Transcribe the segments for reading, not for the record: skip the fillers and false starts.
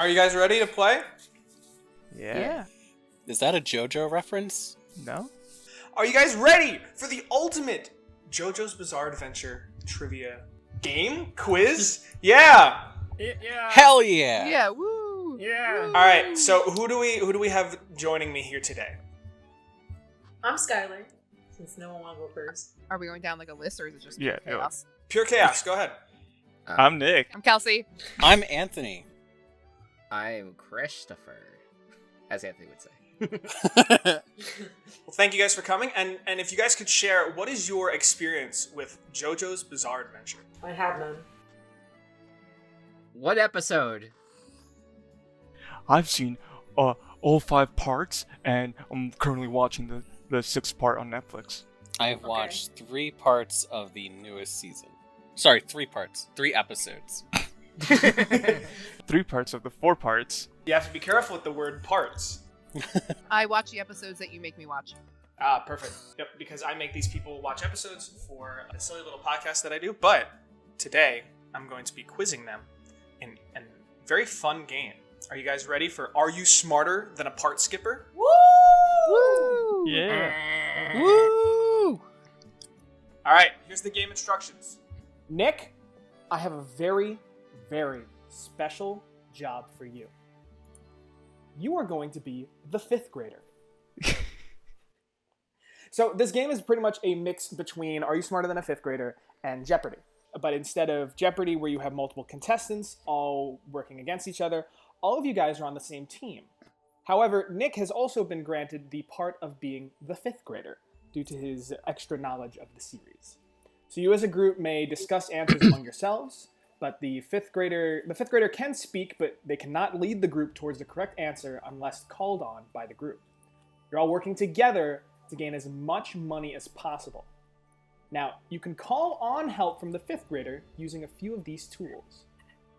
Are you guys ready to play? Yeah. Is that a JoJo reference? No? Are you guys ready for the ultimate JoJo's Bizarre Adventure trivia game? Quiz? Yeah! Hell yeah! Yeah, woo! Yeah. Alright, so who do we have joining me here today? I'm Skylar, since no one will go first. Are we going down like a list, or is it just Yeah, chaos? Pure Chaos, go ahead. I'm Nick. I'm Kelsey. I'm Anthony. I'm Christopher, as Anthony would say. Well, thank you guys for coming, and if you guys could share, what is your experience with JoJo's Bizarre Adventure? I have none. What episode? I've seen all 5 parts, and I'm currently watching the 6th part on Netflix. I've watched 3 parts of the newest season. Sorry, 3 parts. 3 episodes. 3 parts of the 4 parts. You have to be careful with the word parts. I watch the episodes that you make me watch. Ah, perfect. Yep, because I make these people watch episodes for a silly little podcast that I do, but today I'm going to be quizzing them in a very fun game. Are you guys ready for Are You Smarter Than a Part Skipper? Woo! Yeah. Woo! Alright, here's the game instructions. Nick, I have a very, very special job for you. You are going to be the 5th grader. So this game is pretty much a mix between Are You Smarter Than a 5th Grader and Jeopardy. But instead of Jeopardy, where you have multiple contestants all working against each other, all of you guys are on the same team. However, Nick has also been granted the part of being the 5th grader due to his extra knowledge of the series. So you as a group may discuss answers among yourselves, but the 5th grader can speak, but they cannot lead the group towards the correct answer unless called on by the group. You're all working together to gain as much money as possible. Now, you can call on help from the 5th grader using a few of these tools.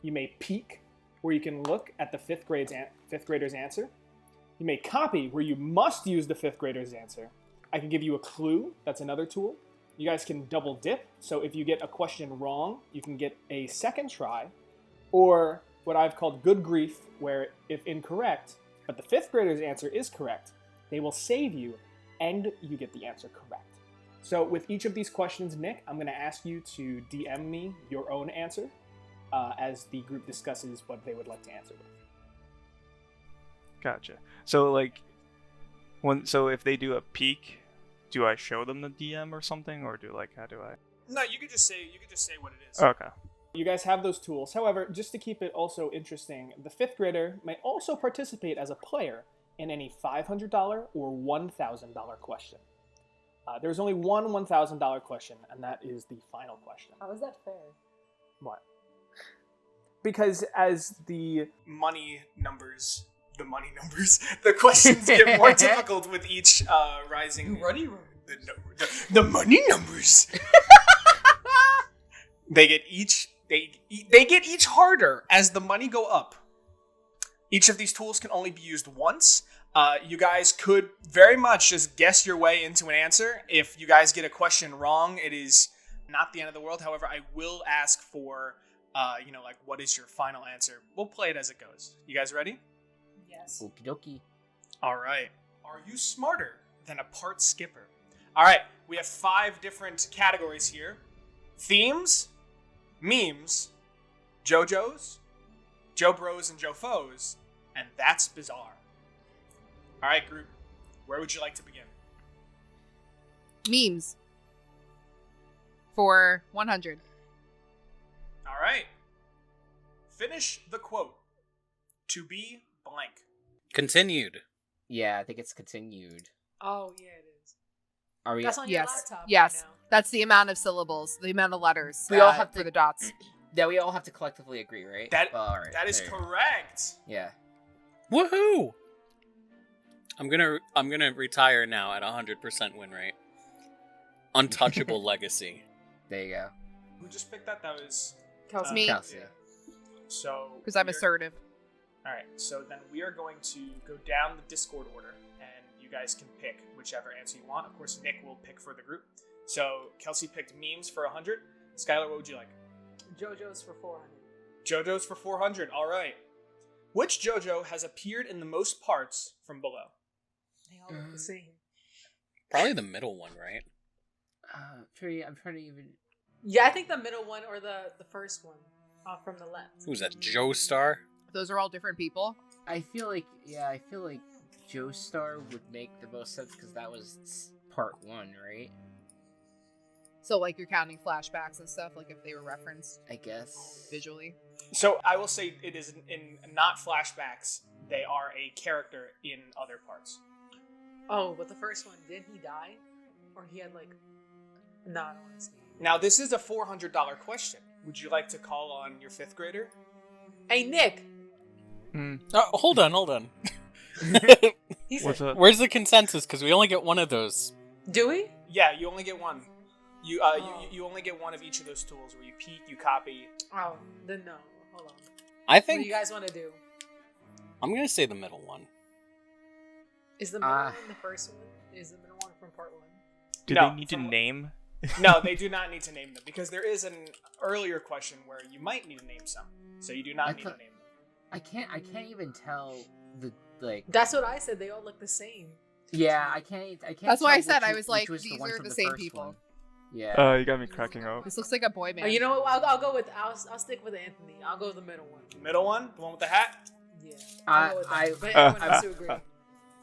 You may peek, where you can look at the 5th grader's answer. You may copy, where you must use the 5th grader's answer. I can give you a clue, that's another tool. You guys can double dip, so if you get a question wrong, you can get a second try. Or what I've called good grief, where if incorrect, but the 5th grader's answer is correct, they will save you and you get the answer correct. So with each of these questions, Nick, I'm going to ask you to DM me your own answer as the group discusses what they would like to answer with. Gotcha. So so if they do a peek, do I show them the DM or something, or how do I? No, you could just say what it is. Okay. You guys have those tools. However, just to keep it also interesting, the 5th grader may also participate as a player in any $500 or $1,000 question. There's only one $1,000 question, and that is the final question. How is that fair? What? Because as the questions get more difficult with each rising. The money numbers. They get each harder as the money go up. Each of these tools can only be used once. You guys could very much just guess your way into an answer. If you guys get a question wrong, it is not the end of the world. However, I will ask for, what is your final answer? We'll play it as it goes. You guys ready? Yes. Okie dokie. All right. Are you smarter than a part skipper? All right. We have 5 different categories here. Themes, memes, JoJo's, Joe Bros and Joe Foes, and That's Bizarre. All right, group. Where would you like to begin? Memes. For 100. All right. Finish the quote. To be blank. Continued. Yeah, I think it's continued. Oh, yeah, it is. Are we? That's on your Yes. laptop. Yes. Right now. That's the amount of syllables, the amount of letters We all have for to- the dots. Yeah, we all have to collectively agree, right? All right. That is there you go. correct. Yeah. Woohoo! I'm gonna retire now at 100% win rate. Untouchable legacy. There you go. Who just picked that? That was Kelsey. Me. Kelsey. So Because I'm we're- assertive. All right. So then we are going to go down the Discord order, and you guys can pick whichever answer you want. Of course, Nick will pick for the group. So Kelsey picked memes for 100. Skylar, what would you like? JoJo's for 400. JoJo's for 400. All right. Which JoJo has appeared in the most parts from below? They all look the same. Probably the middle one, right? I'm trying to even. Yeah, I think the middle one or the first one from the left. Who's that? Joestar? Those are all different people. I feel like Joestar would make the most sense because that was part 1, right? So like you're counting flashbacks and stuff, like if they were referenced I guess. visually. So I will say it is in not flashbacks. They are a character in other parts. Oh, but the first one, did he die? Or he had like... No, I don't want to see. Now, this is a $400 question. Would you like to call on your 5th grader? Hey, Nick! Oh, hold on. He said, What's up? Where's the consensus? Because we only get one of those. do we? Yeah, you only get one. You you only get one of each of those tools where you peek, you copy. Oh, then no. Hold on. I What do think you guys want to do? I'm gonna say the middle one. Is the middle one the first one? Is the middle one from part 1? Do No, they need to from- name? No, they do not need to name them because there is an earlier question where you might need to name some. So you do not need to name them. I can't even tell the like. That's what I said. They all look the same. Yeah, I can't. That's why tell I said which I was which like, was these one are from the same first people. one. Yeah. You got me cracking up. This looks like a boy band. Oh, you know what? I'll go with. I'll stick with Anthony. I'll go with the middle one. Middle one, the one with the hat. Yeah. I- I'll go with that. I- But everyone else to agree.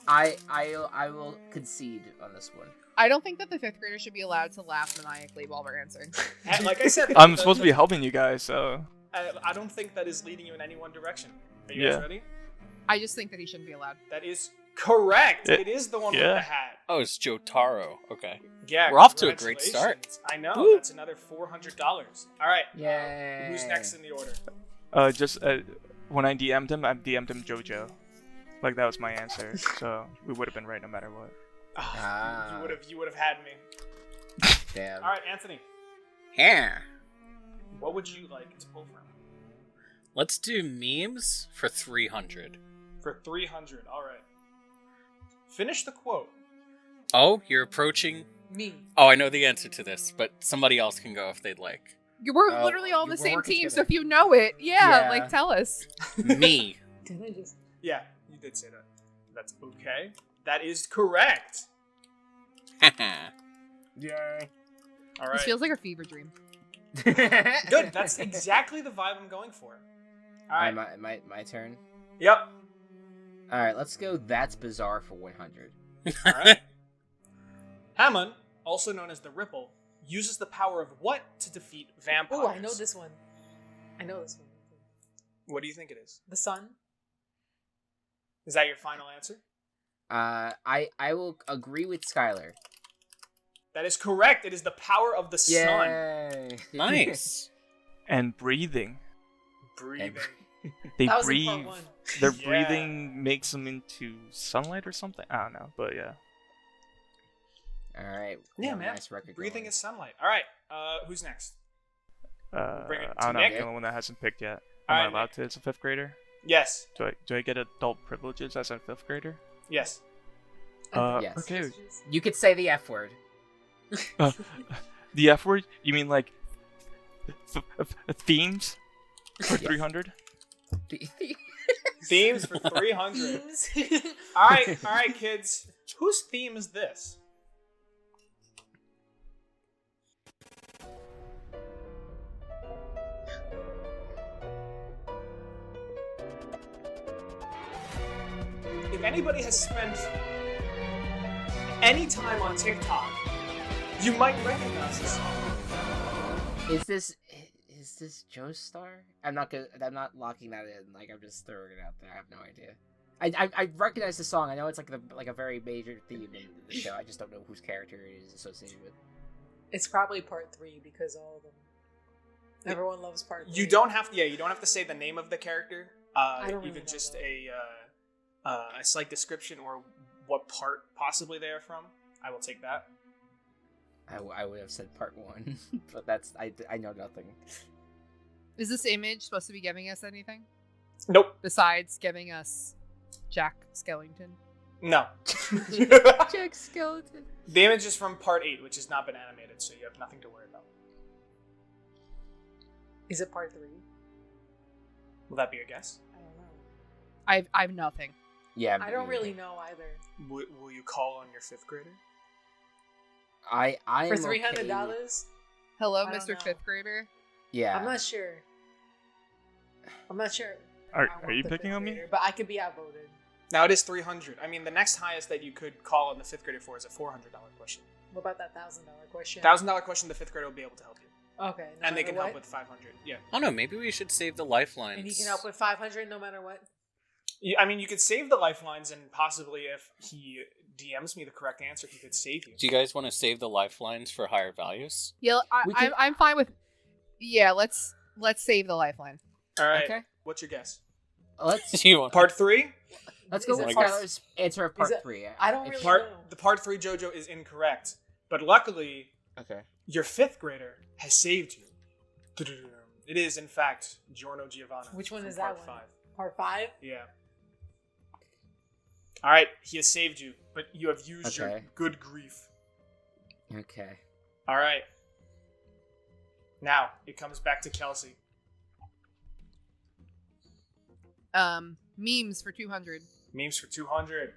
I will concede on this one. I don't think that the 5th graders should be allowed to laugh maniacally while we're answering. And like I said, I'm supposed to be helping you guys, so I don't think that is leading you in any one direction. Are you Yeah. guys ready? I just think that he shouldn't be allowed. That is correct. It- It is the one with yeah. the hat. Oh, it's Jotaro. Okay. Yeah, We're off to a great congratulations. I know. Woo. That's another $400. All right. Yay. Who's next in the order? when I DM'd him, I DM'd him JoJo. Like that was my answer, so we would have been right no matter what. Ah. You would have had me. Damn. All right, Anthony. Yeah. What would you like to pull from? Let's do memes for 300. For 300. All right. Finish the quote. Oh, you're approaching. Me. Oh, I know the answer to this, but somebody else can go if they'd like. We're Oh, literally all we're the same working team, so together. if you know it, yeah, Yeah. like tell us. Me. Did I just? Yeah, you did say that. That's okay. That is correct. Yay. All This right. feels like a fever dream. Good. That's exactly the vibe I'm going for. All right. My turn. Yep. All right, let's go. That's bizarre for 100. All right. Hammond, also known as the Ripple, uses the power of what to defeat vampires? Oh, I know this one. I know this one. What do you think it is? The sun. Is that your final answer? I will agree with Skylar. That is correct. It is the power of the sun. Yay. Nice. And breathing. Breathing. They That was in breathe. part 1. Their Yeah. breathing makes them into sunlight or something. I don't know, but yeah. All right. Yeah, man. Nice record. Breathing going. is sunlight. All right. Who's next? Bring it I to don't know. I'm Nick. the only one that hasn't picked yet. All Am I right, allowed Nick. to as a 5th grader? Yes. Do I get adult privileges as a 5th grader? Yes. Yes. Okay. You could say the F word. The F word? You mean like themes for Yes. 300? Themes for 300. Themes. All right, kids. Whose theme is this? If anybody has spent any time on TikTok, you might recognize this song. Is this Joestar? I'm not locking that in. Like I'm just throwing it out there. I have no idea. I recognize the song. I know it's like a very major theme in the show. I just don't know whose character it is associated with. It's probably part 3 because all of them. Everyone loves part 3. You don't have to say the name of the character. I don't really Even know just that. a slight description or what part possibly they are from. I will take that. I would have said part 1, but that's I know nothing. Is this image supposed to be giving us anything Nope. besides giving us Jack Skellington? No. Jack Skeleton. The image is from part 8, which has not been animated, so you have nothing to worry about. Is it part 3? Will that be your guess? I don't know. I've nothing. Yeah, I don't really know either. Will you call on your 5th grader? I For am $300? okay. Hello, I don't Mr. know. 5th grader. Yeah, I'm not sure. Are I want you the picking fifth on me? grader, but I could be outvoted. Now it is 300. I mean, the next highest that you could call on the 5th grader for is a $400 question. What about that $1,000 question? $1,000 question, the 5th grader will be able to help you. Okay. No And they matter can what? help with 500. Yeah. I don't know. Maybe we should save the lifelines. And he can help with 500 no matter what. I mean, you could save the lifelines, and possibly if he DMs me the correct answer, he could save you. Do you guys want to save the lifelines for higher values? Yeah, We can- I'm fine with. Yeah, let's save the lifeline. All right. Okay. What's your guess? Let's Do you want Part 3? let's go Is with it part- Skylar's answer of part is it- 3. I don't If- really Part know. the part 3 JoJo is incorrect, but luckily Okay. your 5th grader has saved you. It is in fact Giorno Giovanna. Which one from is that part one? 5. Part 5? Yeah. All right, he has saved you, but you have used your Okay. good grief. Okay. All right. Now it comes back to Kelsey. Memes for 200. Memes for 200.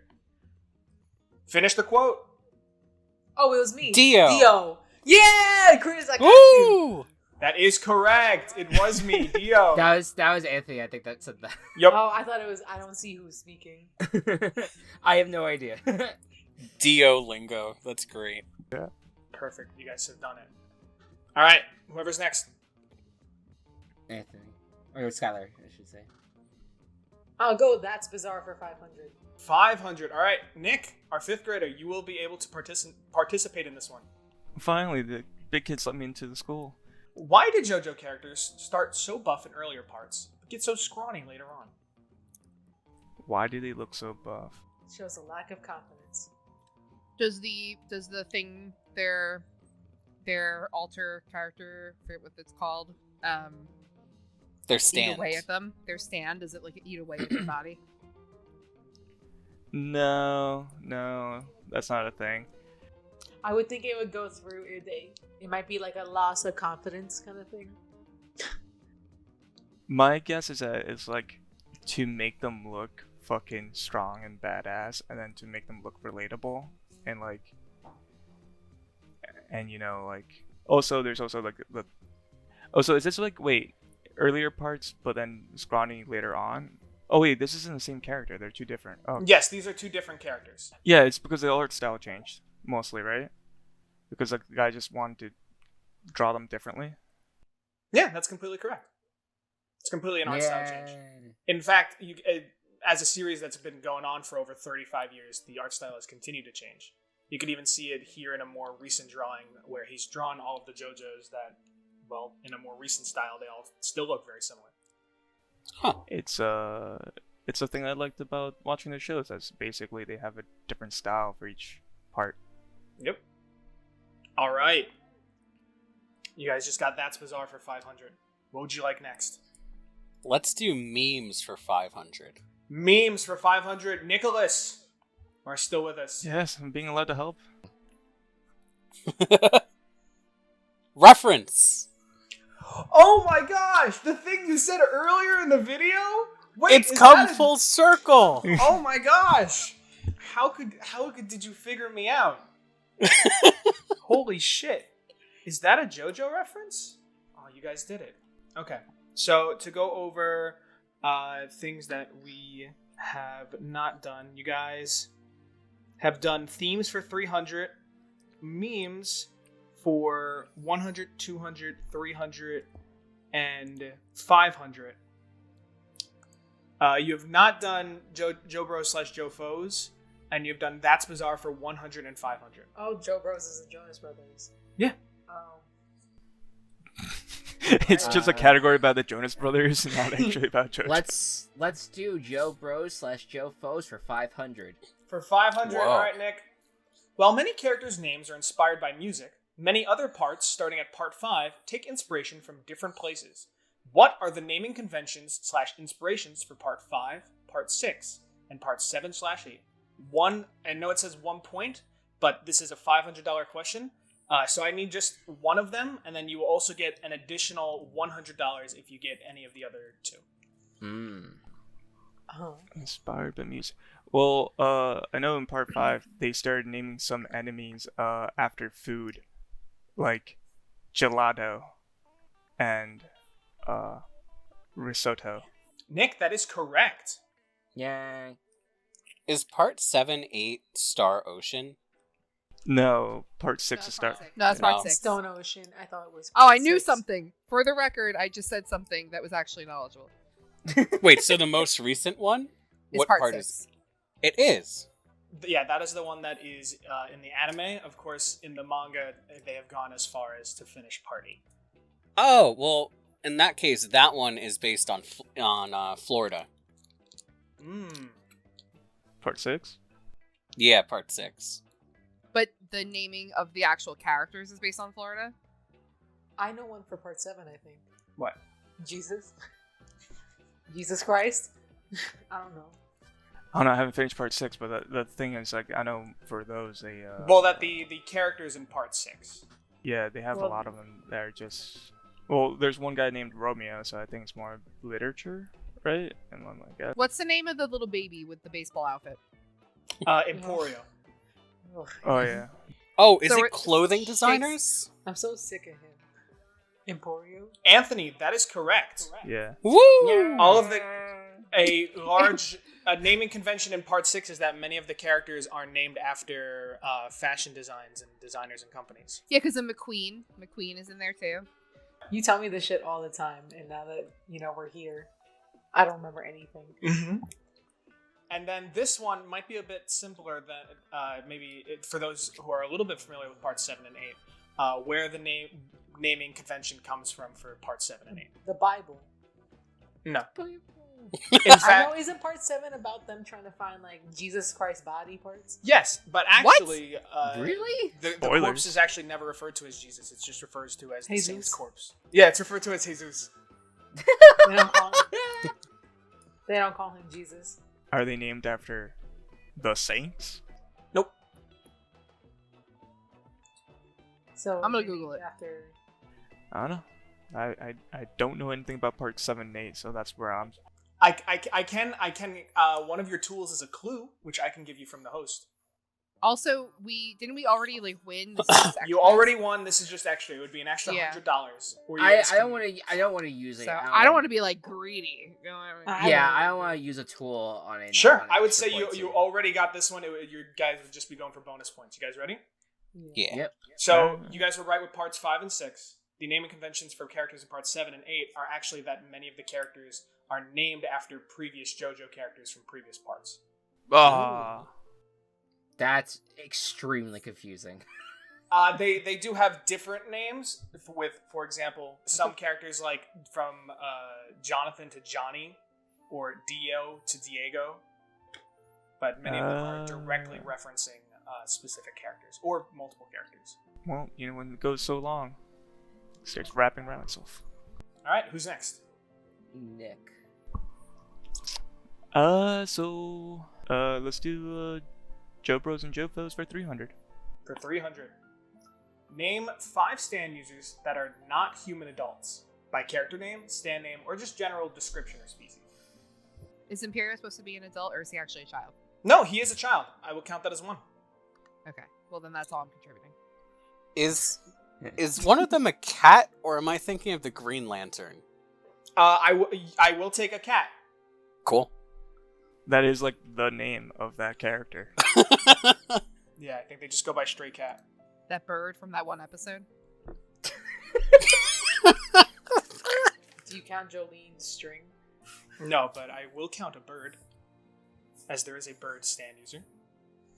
Finish the quote. Oh, it was me. Dio. Yeah! Chris, I got you. Woo! That is correct. It was me, Dio. That was Anthony. I think that said that. Yep. Oh, I thought it was. I don't see who's speaking. I have no idea. Dio lingo. That's great. Perfect. You guys have done it. All right. Whoever's next. Anthony. Or Skylar, I should say. I'll go. That's bizarre for 500. 500. All right. Nick, our 5th grader, you will be able to participate in this one. Finally, the big kids let me into the school. Why did JoJo characters start so buff in earlier parts, but get so scrawny later on? Why do they look so buff? Shows a lack of confidence. Does the thing their alter character, I forget what it's called, Their eat stand. away at them? Their stand, does it like eat away at their body? No, that's not a thing. I would think it would go through. It might be like a loss of confidence kind of thing. My guess is that it's like to make them look fucking strong and badass, and then to make them look relatable, and like, and you know, like, also there's also like the, also is this like earlier parts, but then scrawny later on? Oh wait, this isn't the same character. They're two different. Oh Yes, these are 2 different characters. yeah, it's because the art style changed mostly, right? Because like the guy just wanted to draw them differently. Yeah, that's completely correct. It's completely an art style change. Yeah. In fact, as a series that's been going on for over 35 years, the art style has continued to change. You could even see it here in a more recent drawing where he's drawn all of the JoJo's that, well, in a more recent style, they all still look very similar. Huh. It's a thing I liked about watching the shows. That's basically they have a different style for each part. Yep. All right. You guys just got That's Bizarre for 500. What would you like next? Let's do memes for 500. Memes for 500. Nicholas are still with us. Yes, I'm being allowed to help. Reference. Oh my gosh! The thing you said earlier in the video? Wait, It's is come that a- full circle. Oh my gosh! How could did you figure me out? Holy shit! Is that a JoJo reference? Oh, you guys did it. Okay, so to go over things that we have not done, you guys have done themes for 300, memes for 100, 200, 300, and 500. You have not done Joe Bros / Joe Foes, and you've done That's Bizarre for 100 and 500. Oh, Joe Bros is the Jonas Brothers. Yeah. Oh. It's just a category about the Jonas Brothers, and not actually about JoJo. Let's do Joe Bros / Joe Foes for 500. For 500, Whoa. all right, Nick. While many characters' names are inspired by music, many other parts, starting at part 5, take inspiration from different places. What are the naming conventions / inspirations for part 5, part 6, and part 7/8? I know it says 1 point, but this is a $500 question. So I need just one of them, and then you will also get an additional $100 if you get any of the other 2. Uh-huh. Inspired by music. Well, I know in part 5 they started naming some enemies after food, like gelato and risotto. Nick, that is correct. Yay. Is part 7 8 Star Ocean? No, part 6 No, is part start. six. No, that's part No. 6. Stone Ocean. I thought it was. Oh, I part knew 6. something. For the record, I just said something that was actually knowledgeable. Wait, so the most recent one? It's What part part 6. is? It is. Yeah, that is the one that is in the anime. Of course, in the manga, they have gone as far as to finish part 8. Oh, well, in that case, that one is based on Florida. Part 6? Yeah, part 6. But the naming of the actual characters is based on Florida? I know one for part 7. I think What? Jesus. Jesus Christ. I don't know. I don't know, I haven't finished part 6, but the thing is, like, I know for those, they, Well, that the characters in part 6. yeah, they have Well- a lot of them that are just... Well, there's one guy named Romeo, so I think it's more literature, right? And one like that. What's the name of the little baby with the baseball outfit? Emporio. Ugh. Oh, yeah. Oh, is So it we're- clothing designers? I'm so sick of him. Emporio. Anthony, that is correct. Yeah. Woo! All of a large naming convention in part 6 is that many of the characters are named after fashion designs and designers and companies. Yeah, because of McQueen. McQueen is in there too. You tell me this shit all the time, and now that we're here, I don't remember anything. Mm-hmm. And then this one might be a bit simpler than for those who are a little bit familiar with parts 7 and 8, where the naming convention comes from for parts 7 and 8. The Bible. No. In In I know, fact, isn't part 7 about them trying to find like Jesus Christ body parts? yes, but actually, Really? the Spoilers. corpse is actually never referred to as Jesus. It's just referred to as the Jesus. saint's corpse. Yeah, it's referred to as Jesus. They don't call him, they don't call him Jesus. Are they named after the saints? Nope. So I'm gonna maybe Google it. after. I don't know. I don't know anything about part 7 and 8, so that's where I'm... I can one of your tools is a clue, which I can give you from the host. Also, didn't we already like win? This is You already won. This is just extra. It would be an extra Yeah. $100. Or you I guys don't can- want to use it. So I don't want to be like greedy. You know what I mean? Yeah, I don't want to use a tool on it. Sure, I would say you already got this one. You guys would just be going for bonus points. You guys ready? Yeah. Yep. So you guys were right with parts 5 and 6. The naming conventions for characters in parts 7 and 8 are actually that many of the characters are named after previous JoJo characters from previous parts. Ah. That's extremely confusing. They do have different names. With, for example, some characters like from Jonathan to Johnny, or Dio to Diego. But many of them are directly referencing specific characters or multiple characters. Well, when it goes so long, it starts wrapping around itself. All right, who's next? Nick. Let's do JoBros and JoFos for 300. For 300. Name 5 stand users that are not human adults by character name, stand name, or just general description or species. Is Imperio supposed to be an adult or is he actually a child? No, he is a child. I will count that as 1. Okay. Well, then that's all I'm contributing. Is one of them a cat, or am I thinking of the Green Lantern? I will take a cat. Cool. That is like the name of that character. Yeah, I think they just go by Stray Cat. That bird from that one episode? Do you count Jolene's string? No, but I will count a bird, as there is a bird stand user.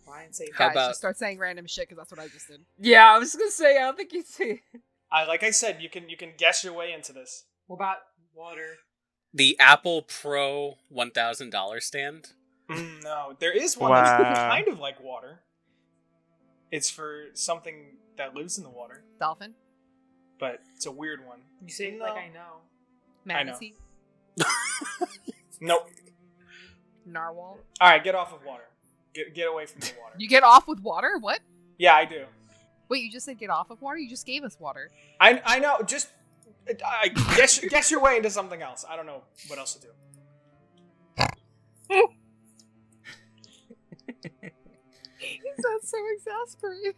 Ryan say How Guys, about- just start saying random shit because that's what I just did. Yeah, I was gonna say. I don't think you see. Like I said, you can guess your way into this. What about water? The Apple Pro $1,000 stand? No, there is one that's Wow. kind of like water. It's for something that lives in the water, Dolphin? but it's a weird one. You say it No. like I know. I know. Manatee? Nope. Narwhal? All right, get off of water. Get away from the water. You get off with water? What? Yeah, I do. Wait, you just said get off of water? You just gave us water. I know. Just guess your way into something else. I don't know what else to do. He sounds so exasperated.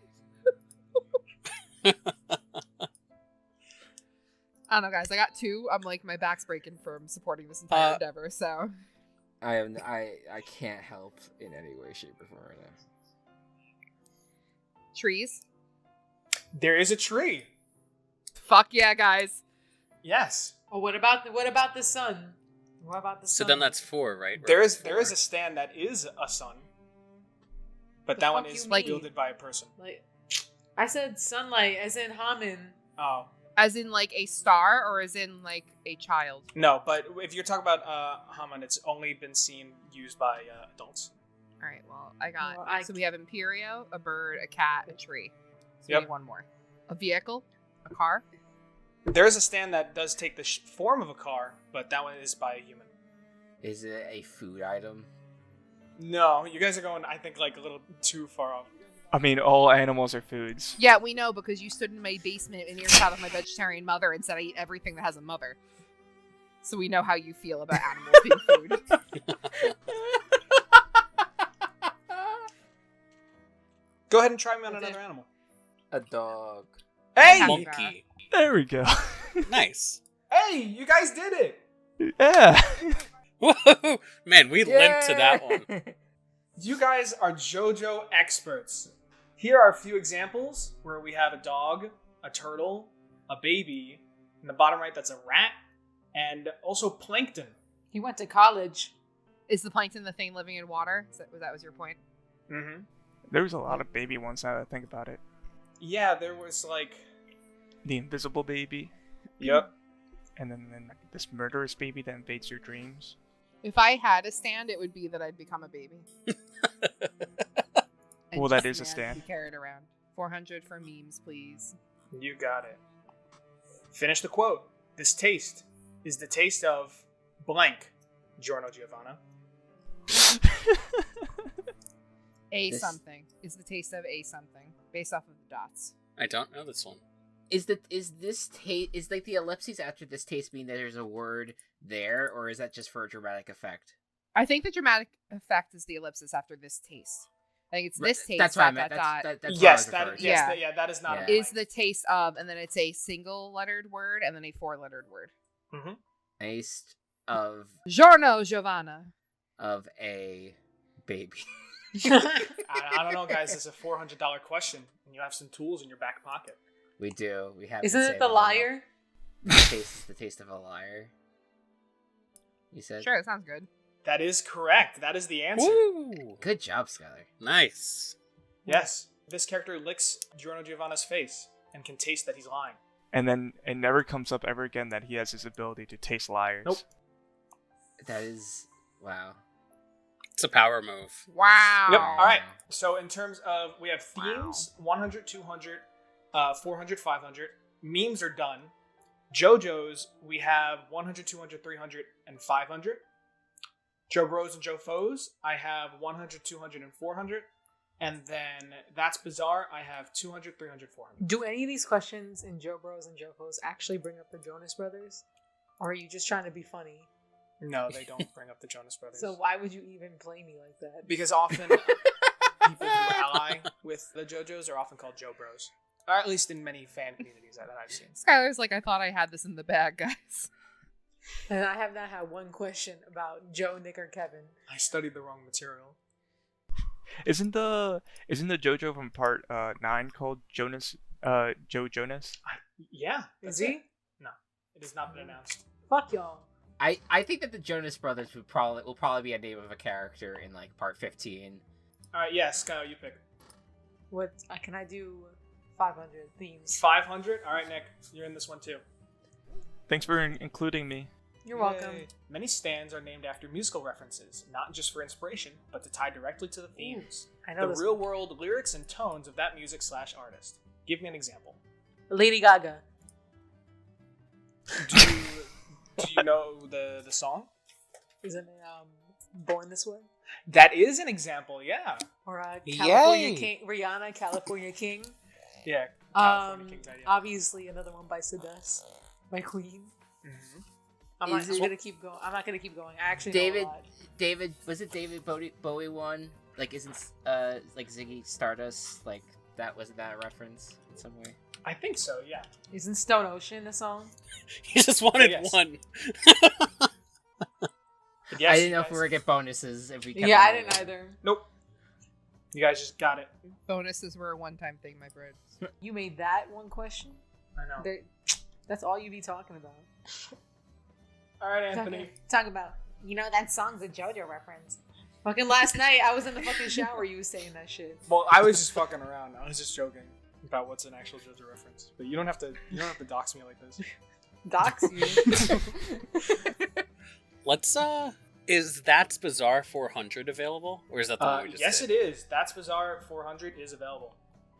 I don't know, guys. I got 2. I'm like, my back's breaking from supporting this entire endeavor. So I can't help in any way, shape, or form right now. trees. There is a tree. Fuck yeah, guys. Yes. Oh, what about the sun? What about the So sun? then that's 4, right? There is Four. a stand that is a sun, but The that one fuck is you mean? wielded by a person. Like, I said sunlight, as in Haman. Oh As in like a star, or as in like a child? no, but if you're talking about Haman, it's only been seen used by adults. All right. Well, I got. Well, So we have Imperio, a bird, a cat, a tree. So we Yep. need one more. A vehicle, a car. There is a stand that does take the form of a car, but that one is by a human. Is it a food item? No, you guys are going, I think, like a little too far off. I mean, all animals are foods. Yeah, we know because you stood in my basement in earshot of my vegetarian mother and said I eat everything that has a mother. So we know how you feel about animals being food. Go ahead and try me on Okay. another animal. A dog. Hey! Yeah. Monkey. There we go. Nice. Hey, you guys did it! Yeah. Whoa! Man, we limped to that one. You guys are JoJo experts. Here are a few examples where we have a dog, a turtle, a baby, in the bottom right that's a rat, and also plankton. He went to college. Is the plankton the thing living in water? That was your point? Mm-hmm. There's a lot of baby ones now that I think about it. Yeah, there was like... The invisible baby, Yep. and then this murderous baby that invades your dreams. If I had a stand, it would be that I'd become a baby. And Well, that just is a man stand. be carried around. 400 for memes, please. You got it. Finish the quote. This taste is the taste of blank, Giorno Giovanna. A This- something is the taste of a something based off of the dots. I don't know this one. Is this taste is like the ellipses after this taste mean that there's a word there, or is that just for a dramatic effect? I think the dramatic effect is the ellipsis after this taste. I think it's this taste. That's what I dot, meant. dot, That's, dot, that's what I Yes, was that referring to. yes, Yeah. that is not Yeah. a is blank. the taste of, and then it's a single lettered word and then a 4-lettered word. Taste of Giorno Giovanna. a baby. I don't know, guys. It's a $400 question, and you have some tools in your back pocket. We do. We have. Isn't it the liar? The taste of a liar. You said. Sure, that sounds good. That is correct. That is the answer. Woo! Good job, Skylar. Nice. Yes. This character licks Giorno Giovanna's face and can taste that he's lying. And then it never comes up ever again that he has his ability to taste liars. Nope. That is wow. It's a power move. Wow. Yep. All right. So in terms of, we have themes, 100, 200, 400, 500. Memes are done. JoJo's, we have 100, 200, 300, and 500. Joe Bros and Joe Foes, I have 100, 200, and 400. And then That's Bizarre, I have 200, 300, 400. Do any of these questions in Joe Bros and Joe Foes actually bring up the Jonas Brothers? Or are you just trying to be funny? No, they don't bring up the Jonas Brothers. So why would you even play me like that? Because often people who ally with the JoJo's are often called Joe Bros. Or at least in many fan communities that I've seen. Skylar's like, I thought I had this in the bag, guys. And I have not had one question about Joe, Nick, or Kevin. I studied the wrong material. Isn't the JoJo from part 9 called Jonas? Joe Jonas? Yeah. Is that's he? it. No, it has not been announced. Fuck y'all. I think that the Jonas Brothers will probably be a name of a character in like part 15. All right, yes, Kyle, you pick. What can I do? 500 themes. 500? All right, Nick, you're in this one too. Thanks for including me. You're welcome. Yay. Many stands are named after musical references, not just for inspiration, but to tie directly to the themes. I know The this. real world lyrics and tones of that music/artist. Give me an example. Lady Gaga. Do you know the song? Isn't it Born This Way? That is an example, yeah. Or California Yay. King, Rihanna, California King. Yeah, California King's idea. Obviously another one by Seduce, by Queen. Mhm. I'm not Is it- gonna keep going. I'm not gonna keep going. I actually David, know a lot. was it David Bowie one? Like, isn't like Ziggy Stardust, like, wasn't that a reference in some way? I think so. Yeah. Isn't Stone Ocean a song? He just wanted Yes. one. But yes, I didn't you know if guys- we were get bonuses if we kept Yeah, I on didn't it. either. Nope. You guys just got it. Bonuses were a one-time thing, my bread. You made that one question? I know. There, that's all you be talking about. All right, Anthony. Talk about, that song's a JoJo reference. Fucking last night, I was in the fucking shower, you was saying that shit. Well, I was just fucking around. I was just joking about what's an actual JoJo reference. But you don't have to dox me like this. Dox you. Let's is That's Bizarre 400 available? Or is that the one we just Yes, did? it is. That's Bizarre 400 is available.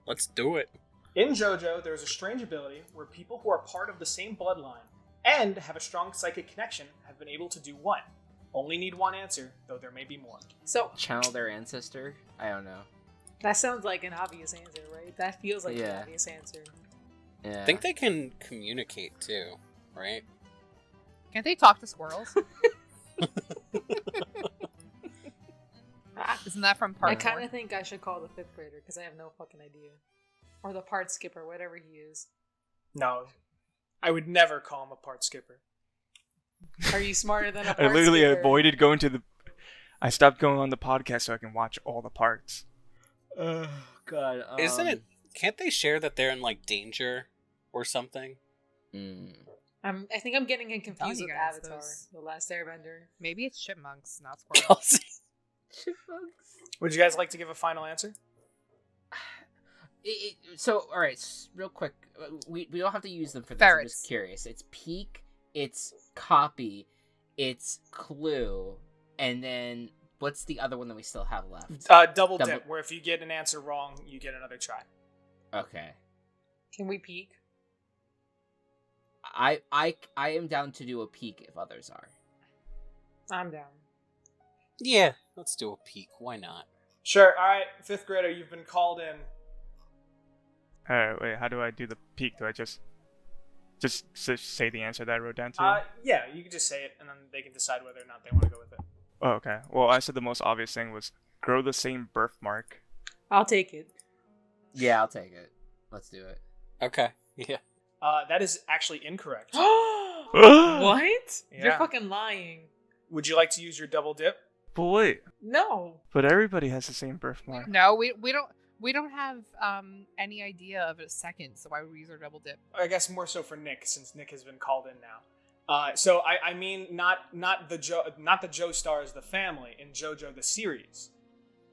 Let's do it. In JoJo, there is a strange ability where people who are part of the same bloodline and have a strong psychic connection have been able to do one. Only need one answer, though there may be more. So, Channel their ancestor? I don't know. that sounds like an obvious answer, right? That feels like an Yeah. obvious answer. Yeah. I think they can communicate too, right? Can't they talk to squirrels? Isn't that from part I kind four? of think I should call the 5th grader, because I have no fucking idea. Or the part skipper, whatever he is. No, I would never call him a part skipper. Are you smarter than a I part literally skipper? avoided going to the. I stopped going on the podcast so I can watch all the parts. Oh, God. Isn't it? Can't they share that they're in like danger or something? I think I'm getting confused you with guys, Avatar, those- The Last Airbender. Maybe it's chipmunks, not squirrels. Chipmunks? Would you guys like to give a final answer? So, all right, real quick. We don't have to use them for this. I'm Ferrets. just curious. It's peek, it's copy, it's clue, and then what's the other one that we still have left? Double Double- dip, where if you get an answer wrong, you get another try. Okay. Can we peek? I am down to do a peek if others are. I'm down. Yeah, let's do a peek. Why not? Sure. All right, 5th grader, you've been called in. Alright, wait, how do I do the peak? Do I just say the answer that I wrote down to you? Yeah, you can just say it, and then they can decide whether or not they want to go with it. Oh, okay. Well, I said the most obvious thing was grow the same birthmark. I'll take it. Yeah, I'll take it. Let's do it. Okay. Yeah. That is actually incorrect. What? You're Yeah. fucking lying. Would you like to use your double dip? But wait, No. but everybody has the same birthmark. No, we don't have any idea of a second, so why would we use our double dip? I guess more so for Nick, since Nick has been called in now. So I mean not the JoJo'Stars the family in JoJo the series.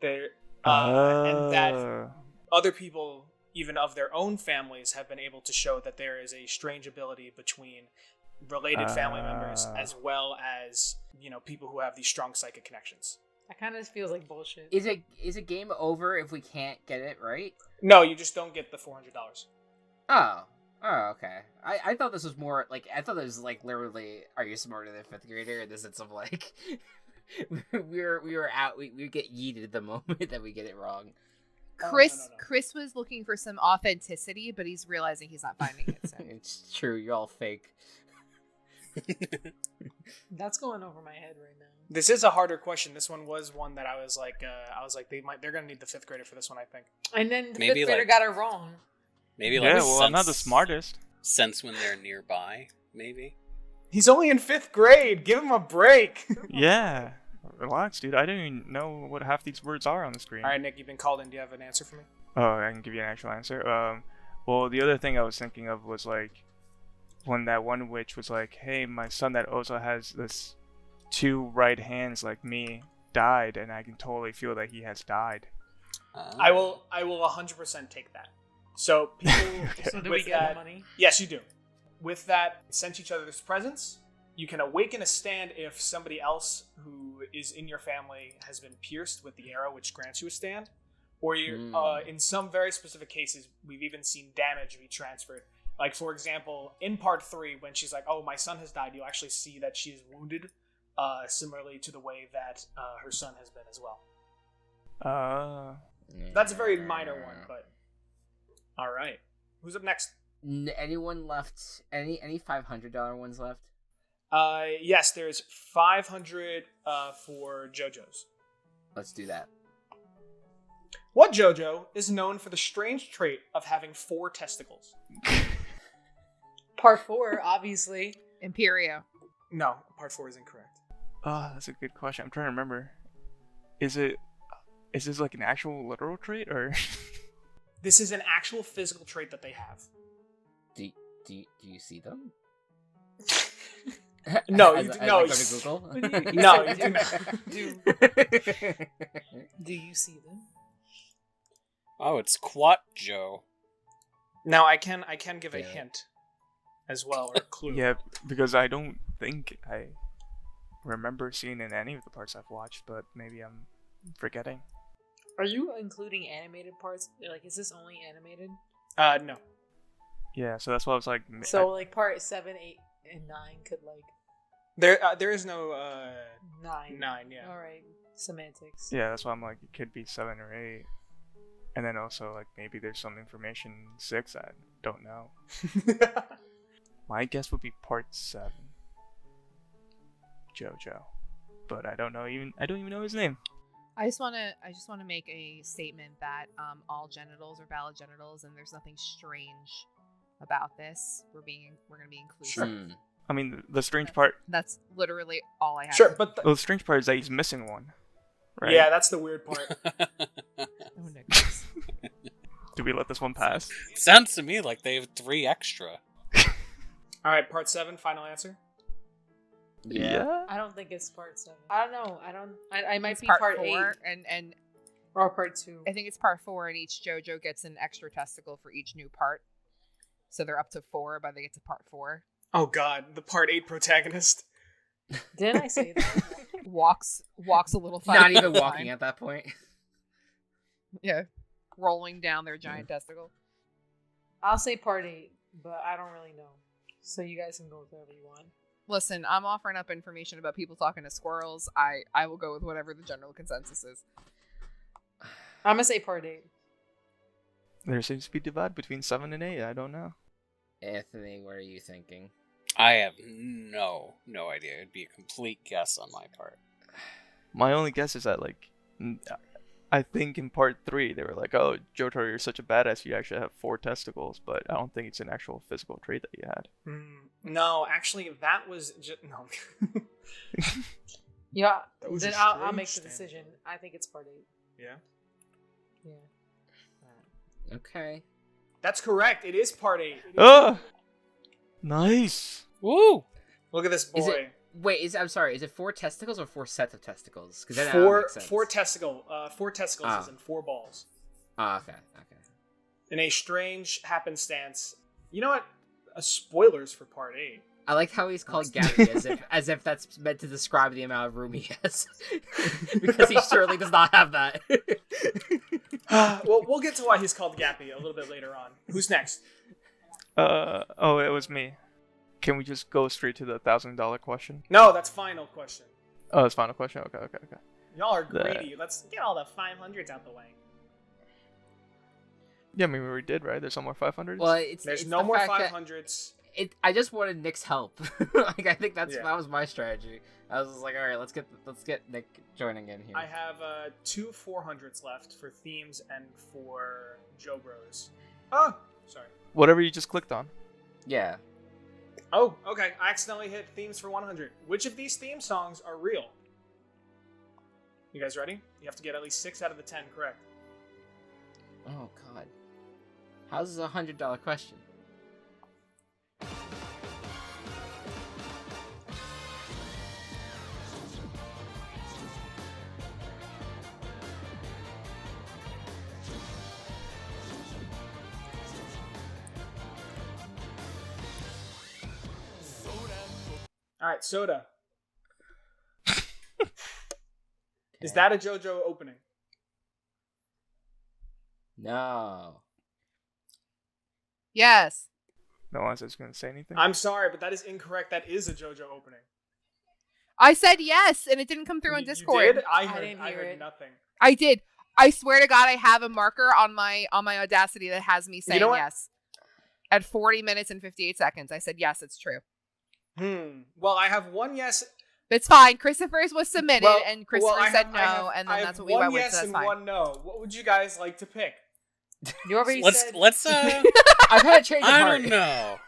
There and that other people, even of their own families, have been able to show that there is a strange ability between related family members as well as, people who have these strong psychic connections. That kind of feels like bullshit. Is it game over if we can't get it right? No, you just don't get the $400. Oh, okay. I thought this was more like literally, are you smarter than a 5th grader? In the sense of like, we get yeeted the moment that we get it wrong. Chris no. Chris was looking for some authenticity, but he's realizing he's not finding it. So. It's true. You're all fake. That's going over my head right now. This is a harder question. This one was one that I was like they're gonna need the 5th grader for this one, I think. And then the Maybe, 5th grader like- got it wrong. Maybe like Yeah, well, I'm not the sense- smartest. Sense when they're nearby. Maybe. He's only in 5th grade. Give him a break. Yeah. Relax, dude. I didn't even know what half these words are on the screen. All right, Nick, you've been called in. Do you have an answer for me? Oh, I can give you an actual answer. Well, the other thing I was thinking of was like when that one witch was like, "Hey, my son that also has this 2 right hands like me died, and I can totally feel that he has died." I will 100% take that. So people, So do we with get that, the money? yes, you do. With that, sense each other's presence. You can awaken a stand if somebody else who is in your family has been pierced with the arrow, which grants you a stand. Or you, in some very specific cases, we've even seen damage be transferred. Like, for example, in part 3, when she's like, "Oh, my son has died," you actually see that she is wounded, similarly to the way that her son has been as well. That's a very minor one, but all right. Who's up next? Anyone left? Any $500 ones left? Yes, there's 500 for JoJo's. Let's do that. What JoJo is known for the strange trait of having 4 testicles? Part 4, obviously. Imperio. No, part 4 is incorrect. Oh, that's a good question. I'm trying to remember. Is this like an actual literal trait or? This is an actual physical trait that they have. Do you see them? No, As- you, as no, I go to Google. no, you do not. Do you see them? Oh, it's Quat Joe. Now I can give a Yeah. hint as well, or a clue. Yeah, because I don't think I remember seeing in any of the parts I've watched, but maybe I'm forgetting. Are you including animated parts? Like, is this only animated? No. Yeah, so that's why I was like. So, like, part 7, 8, and 9 could, like... There is no 9. 9. Yeah. Alright. Semantics. Yeah, that's why I'm like, it could be 7 or 8. And then also, like, maybe there's some information in 6 I don't know. My guess would be part 7. JoJo. But I don't even know his name. I just want to make a statement that all genitals are valid genitals, and there's nothing strange about this. We're gonna be inclusive. Hmm. I mean, the strange part. That's literally all I have. Sure, but Well, the strange part is that he's missing one. Right? yeah, that's the weird part. Oh, Nicholas. Do we let this one pass? Sounds to me like they have 3 extra. All right, part 7, final answer. Yeah. I don't think it's part 7. I don't know. I might It's be part part 4, 8. and Or part 2. I think it's part 4, and each JoJo gets an extra testicle for each new part. So they're up to 4 by they get to part 4. Oh God, the part 8 protagonist. Didn't I say that? Walks a little far. Not even walking at that point. Yeah. Rolling down their giant testicle. I'll say part 8, but I don't really know. So you guys can go with whatever you want. Listen, I'm offering up information about people talking to squirrels. I will go with whatever the general consensus is. I'm gonna say part 8. There seems to be divide between 7 and 8. I don't know. Anthony, what are you thinking? I have no idea. It'd be a complete guess on my part. My only guess is that, like, I think in part 3 they were like, "Oh, Jotaro, you're such a badass. You actually have 4 testicles," but I don't think it's an actual physical trait that you had. No, actually, that was just no. Yeah, That was then a I'll make the strange decision. I think it's part 8. Yeah, Yeah. Okay. that's correct. It is part 8. Oh, nice. Woo! Look at this boy. Is it? Wait, I'm sorry. Is it 4 testicles or 4 sets of testicles? Because then that Four makes sense. four testicles Ah. is in 4 balls. Okay. In a strange happenstance. You know what? Spoilers for part 8. I like how he's called Gabby as if that's meant to describe the amount of room he has, because he surely does not have that. Well, we'll get to why he's called Gappy a little bit later on. Who's next? Oh, it was me. Can we just go straight to the $1,000 question? No, that's final question. Oh, it's final question. Okay. Y'all are greedy. Let's get all the 500s out the way. Yeah, I mean, we already did, right? There's no more 500s? Well, There's it's no the more fact that 500s. I just wanted Nick's help. Like, I think that was my strategy. I was just like, all right, let's get Nick joining in here. I have 2 400s left for themes and for Joe Bros. Oh, sorry. Whatever you just clicked on. Yeah. Oh, okay. I accidentally hit themes for 100. Which of these theme songs are real? You guys ready? You have to get at least 6 out of the 10 correct. Oh God. How's this $100 question? All right, Soda. Is that a JoJo opening? No. Yes. No one says going to say anything. I'm sorry, but that is incorrect. That is a JoJo opening. I said yes, and it didn't come through on You Discord. did? I didn't hear heard it. nothing. I did. I swear to God, I have a marker on my Audacity that has me saying know what? yes. At 40 minutes and 58 seconds, I said yes, it's true. Well, I have one yes. It's fine. Christopher's was submitted, Well, and Christopher I said have- no, I have- and I then have that's what we one went with. yes So that's and fine. one no. What would you guys like to pick? You already let's said. let's I've had a change of I heart. don't know.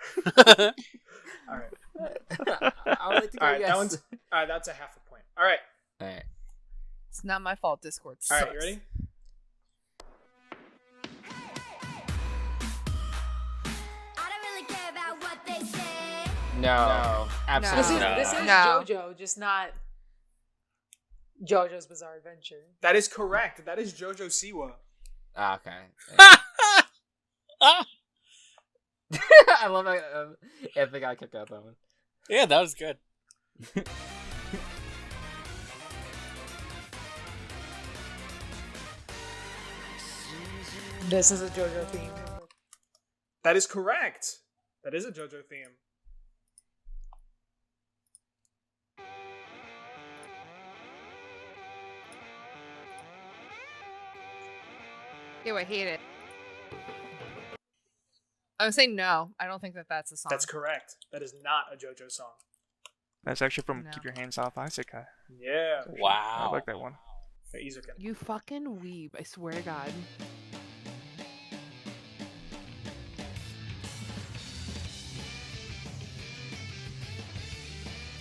All right. I would like to go All right. yes. That one's. All right. That's a half a point. All right. All right. It's not my fault. Discord All sucks. right. You ready? No, absolutely No. This is No. JoJo, just not JoJo's Bizarre Adventure. That is correct. That is JoJo Siwa. Ah, okay. Ah, I love that. Anthony got kicked out that one. yeah, that was good. This is a JoJo theme. That is correct. That is a JoJo theme. Ew, I hate it. I would say no. I don't think that that's a song. That's correct. That is not a JoJo song. That's actually from No. Keep Your Hands Off Isekai. Yeah. Wow. I like that one. Yeah, Izuka. You fucking weeb. I swear to God.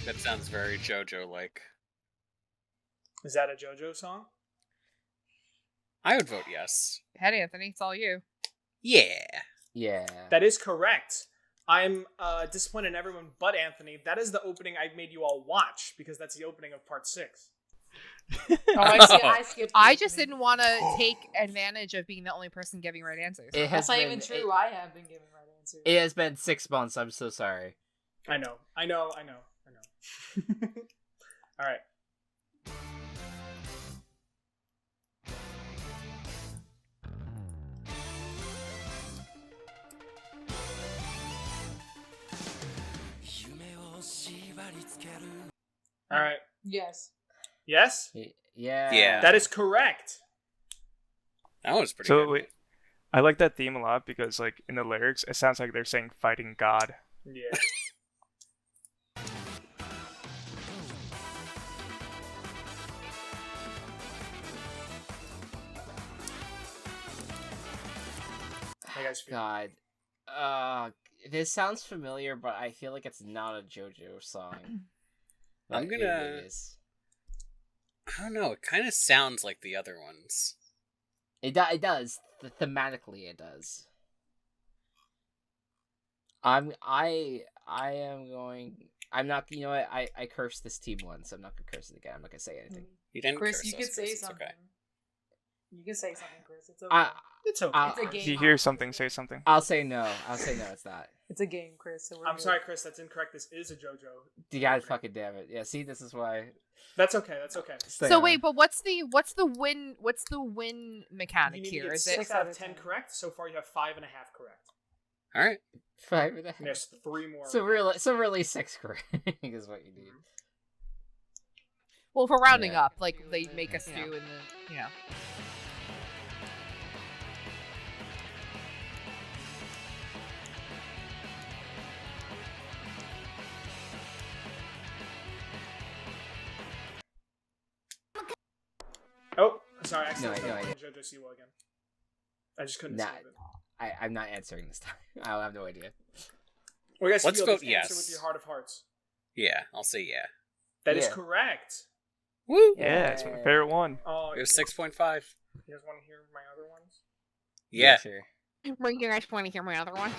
That sounds very JoJo-like. Is that a JoJo song? I would vote yes. Head Anthony, it's all you. Yeah. Yeah. That is correct. I'm disappointed in everyone but Anthony. That is the opening I made you all watch because that's the opening of part 6. Oh, I skipped. I just didn't want to take advantage of being the only person giving right answers. It has That's not been, even true. I have been giving right answers. It has been 6 months. I'm so sorry. I know. All right. All right. Yes. Yes? Yeah. Yeah. That is correct. That was pretty So good. wait, I like that theme a lot because like in the lyrics, it sounds like they're saying fighting God. Yeah. How you guys feel? God. This sounds familiar, but I feel like it's not a JoJo song. I'm But gonna- it is. I don't know. It kind of sounds like the other ones. It does. Thematically, it does. I am going. I'm not. You know what? I cursed this team once. I'm not gonna curse it again. I'm not gonna say anything. You didn't Chris, curse you us, could say Chris, it's something. okay. You can say something, Chris. It's okay. It's okay. I'll- It's a game. If you hear something, say something. I'll say no. I'll say no. It's not. It's a game, Chris. So we're I'm good. sorry, Chris. That's incorrect. This is a JoJo. You guys fucking damn it. Yeah. See, this is why. That's okay. That's okay. Stay So on. wait, but what's the win You mechanic need to here? get Is it 6 out of 10 correct. So far, you have 5.5 correct. All right. 5.5. And there's 3 more. So really 6 correct is what you need. well for rounding Yeah. up, like they make us do in the Oh, sorry. I No, accidentally no, JoJo Siwa again. I just couldn't Nah. save it. I'm not answering this time. I have no idea. Well, you guys Let's feel vote this answer yes. with your heart of hearts. Yeah, I'll say yeah. That is Yeah. correct. Woo! Yeah, it's my favorite one. Oh, It was you 6.5. guys want to hear my other ones? Yeah. Sure. Bring you guys want to hear my other one?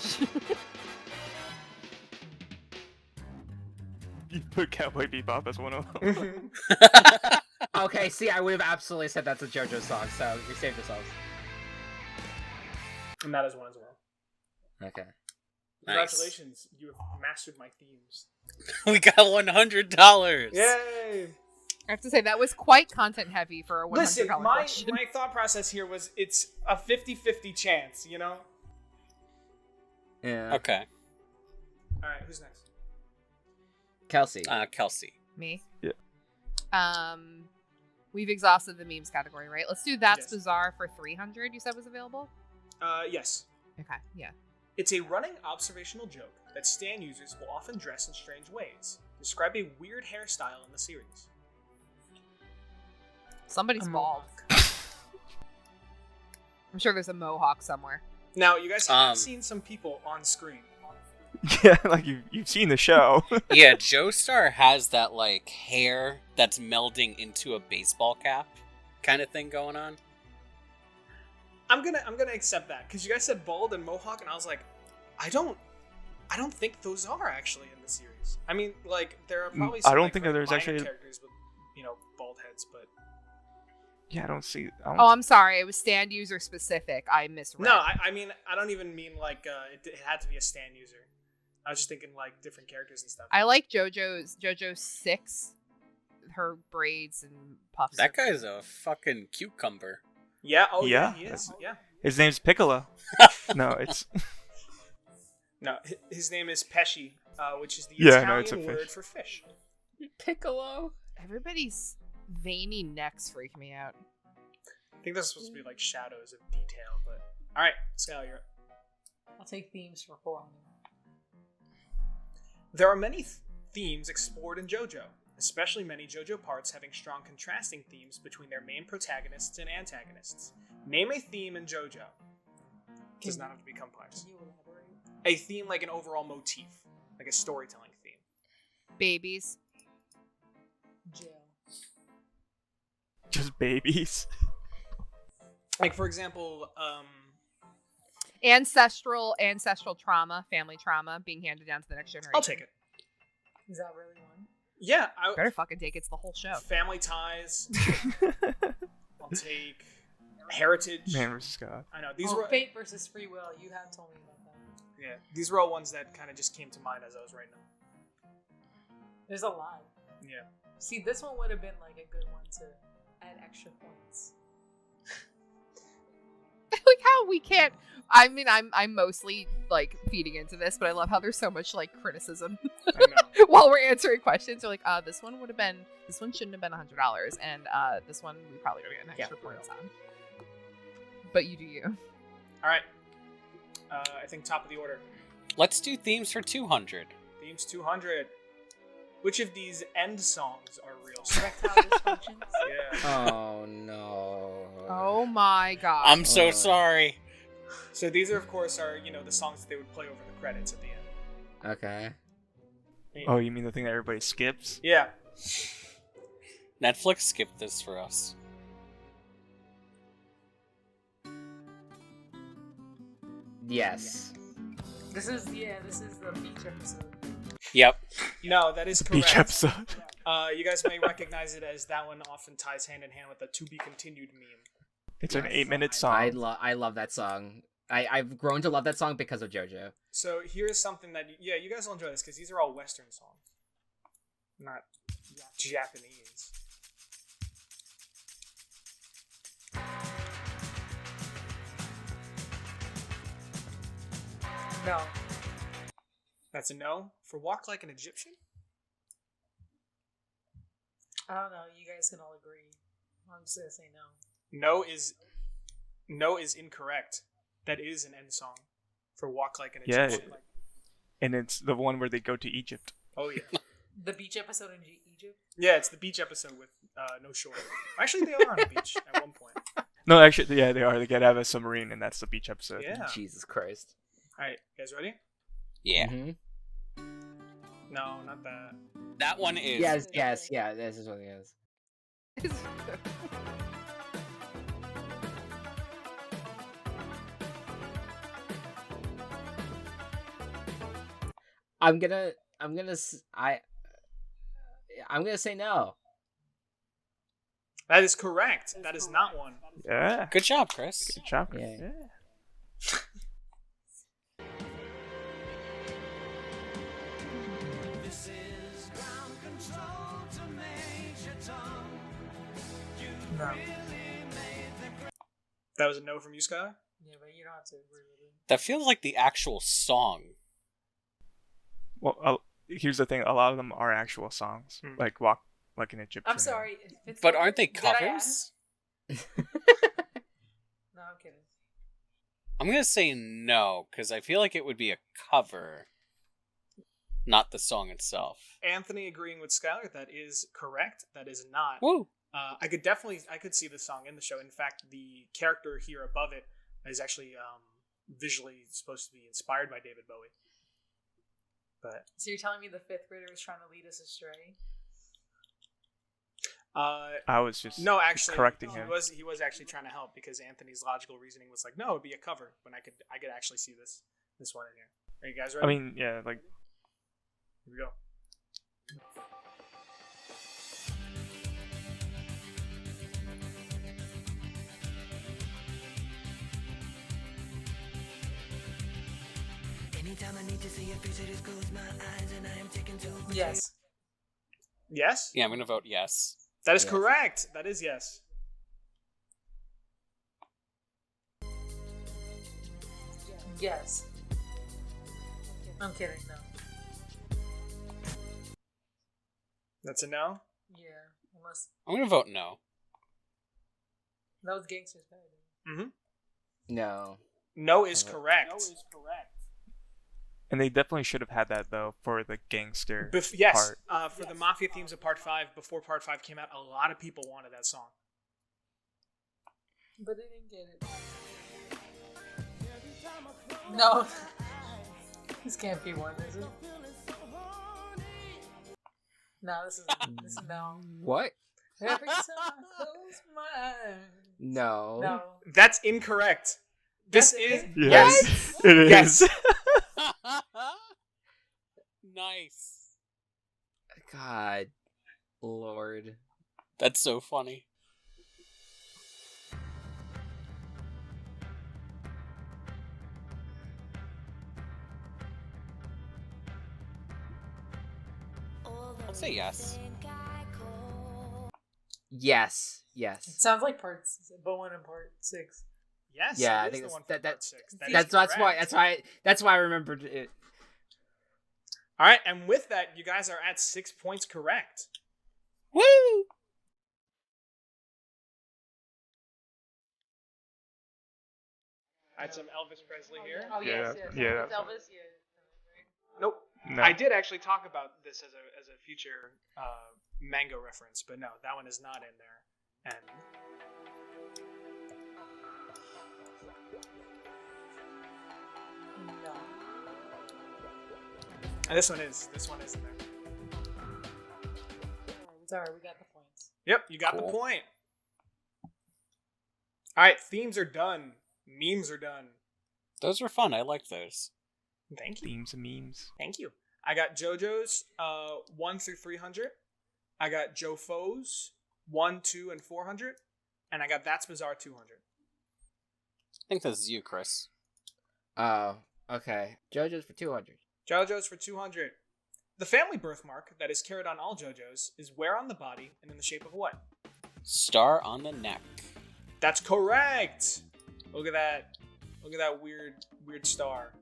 You put Cowboy Bebop as one of them. Okay, see, I would have absolutely said that's a JoJo song, so you saved yourselves. And that is one as well. Okay. Nice. Congratulations, you have mastered my themes. We got $100. Yay! I have to say that was quite content heavy for a $100 Listen, my question. my thought process here was it's a 50-50 chance, you know? Yeah. Okay. Alright, who's next? Kelsey. Kelsey. Me. Yeah. We've exhausted the memes category, right? Let's do That's Yes. Bizarre for 300. You said was available. Yes. Okay, yeah. It's a running observational joke that Stan users will often dress in strange ways. Describe a weird hairstyle in the series. Somebody's A bald. mohawk. I'm sure there's a mohawk somewhere. Now, you guys have seen some people on screen. Yeah, like you've seen the show. Yeah, Joestar has that like hair that's melding into a baseball cap kind of thing going on. I'm gonna accept that because you guys said bald and mohawk, and I was like, I don't think those are actually in the series. I mean, like there are probably some, I don't like, think very that there's minor actually- characters with bald heads, but Yeah, I don't see. Oh, I'm sorry. It was stand user specific. I misread. no, I mean I don't even mean like it had to be a Stan user. I was just thinking like different characters and stuff. I like JoJo's 6. Her braids and puffs. That guy's a fucking cucumber. Yeah. Oh Yeah, yeah, he is. Yeah. His name's Piccolo. No, it's No, his name is Pesci, which is the Yeah, Italian no, it's a word fish. for fish. Piccolo. Everybody's veiny necks freak me out. I think that's supposed to be like shadows of detail, but all right, Skylar, you're up. I'll take themes for 400. There are many themes explored in JoJo, especially many JoJo parts having strong contrasting themes between their main protagonists and antagonists. Name a theme in JoJo. Does not have to be complex. Can you elaborate? A theme like an overall motif, like a storytelling theme. Babies. Jail. just babies. Like for example, Ancestral trauma, family trauma being handed down to the next generation. I'll take it. Is that really one? Yeah, Better fucking take it. It's the whole show. family ties. I'll take heritage. Man versus God. I know these Oh, were fate versus free will. You have told me about that. yeah, these were all ones that kind of just came to mind as I was writing them. There's a lot. Yeah. See, this one would have been like a good one to add extra points. Like how we can't. I mean, I'm mostly like feeding into this, but I love how there's so much like criticism I know. while we're answering questions. We're like, this one shouldn't have been $100, and this one we probably don't get an extra points on. But you do you. All right. I think top of the order. Let's do themes for 200. Themes 200. Which of these end songs are real? Erectile dysfunctions. Yeah. Oh no. Oh my god. I'm so Oh. sorry. So these are, of course, the songs that they would play over the credits at the end. Okay. Oh, you mean the thing that everybody skips? Yeah. Netflix skipped this for us. Yes. This is the beach episode. Yep. No, that is correct. Beach episode. You guys may recognize it as that one often ties hand in hand with the "to be continued" meme. It's an 8-minute song. I love that song. I've grown to love that song because of JoJo. So here's something that you guys will enjoy this because these are all Western songs, not Japanese. No. That's a no for "Walk Like an Egyptian." I don't know. You guys can all agree. I'm just gonna say no. No is incorrect. That is an end song for "Walk Like an Yeah, Egyptian." And it's the one where they go to Egypt. Oh yeah. The beach episode in Egypt. Yeah, it's the beach episode with no shore. Actually, they are on a beach at one point. No, actually, yeah, they are. They get out of a submarine, and that's the beach episode. Yeah. Jesus Christ. All right, you guys ready? Yeah. Mhm. No, not that. That one is. Yes, yeah, this is what it is. I'm gonna say no. That is correct. That is not one. Yeah. Good job, Chris. Good job. Yeah. Yeah. No. That was a no from you, Sky? Yeah, but you don't have to agree with it. That feels like the actual song. Well, here's the thing. A lot of them are actual songs, like "Walk Like an Egyptian." I'm sorry. if it's But not- aren't they did I covers? ask? No, I'm kidding. I'm gonna say no, because I feel like it would be a cover, not the song itself. Anthony agreeing with Skylar. That is correct. That is not. Woo! I could see this song in the show. In fact, the character here above it is actually visually supposed to be inspired by David Bowie. But So you're telling me the fifth grader was trying to lead us astray? I was just no, actually, correcting he him. was actually trying to help because Anthony's logical reasoning was like, no, it'd be a cover. When I could actually see this one in here. Are you guys ready? I mean, yeah, like Here we go. Anytime I need to see a face, I just close my eyes and I am taken to. Yes. Yes? Yeah, I'm gonna vote yes. That is Yes. correct. That is yes. Yes. I'm kidding, no. That's a no? Yeah, unless I'm gonna vote no. that was Gangster's Paradise. Mm-hmm. No. No is No correct. and they definitely should have had that though for the gangster Yes, part. for the Mafia themes of Part 5, before Part 5 came out, a lot of people wanted that song. But they didn't get it. No. This can't be one, is it? No, this is no. What? Every time I close my eyes. No. No. That's incorrect. This That's is... it? Yes, it is. Yes. Nice. God. Lord. That's so funny. I'll say yes. Yes. It Yes. sounds like but one in part 6. Yes, Yeah, it I is think the that's- one from that- Part 6. That is That's correct. why I remembered it. All right, and with that, you guys are at 6 points correct. Woo! I had some Elvis Presley here. Oh, yes, Yeah, yes. yeah. It's Elvis, yeah. Nope. No. I did actually talk about this as a future manga reference, but no, that one is not in there. And No. and this one is in there. It's alright, we got the points. Yep, you got the Cool. point. All right, themes are done. Memes are done. Those were fun. I like those. Thank you. Themes and memes. Thank you. I got JoJo's 1 through 300. I got Joe Fo's 1, 2, and 400. And I got That's Bizarre 200. I think this is you, Chris. Oh, okay. JoJo's for 200. JoJo's for 200. The family birthmark that is carried on all JoJo's is where on the body and in the shape of what? Star on the neck. That's correct. Look at that. Look at that weird star.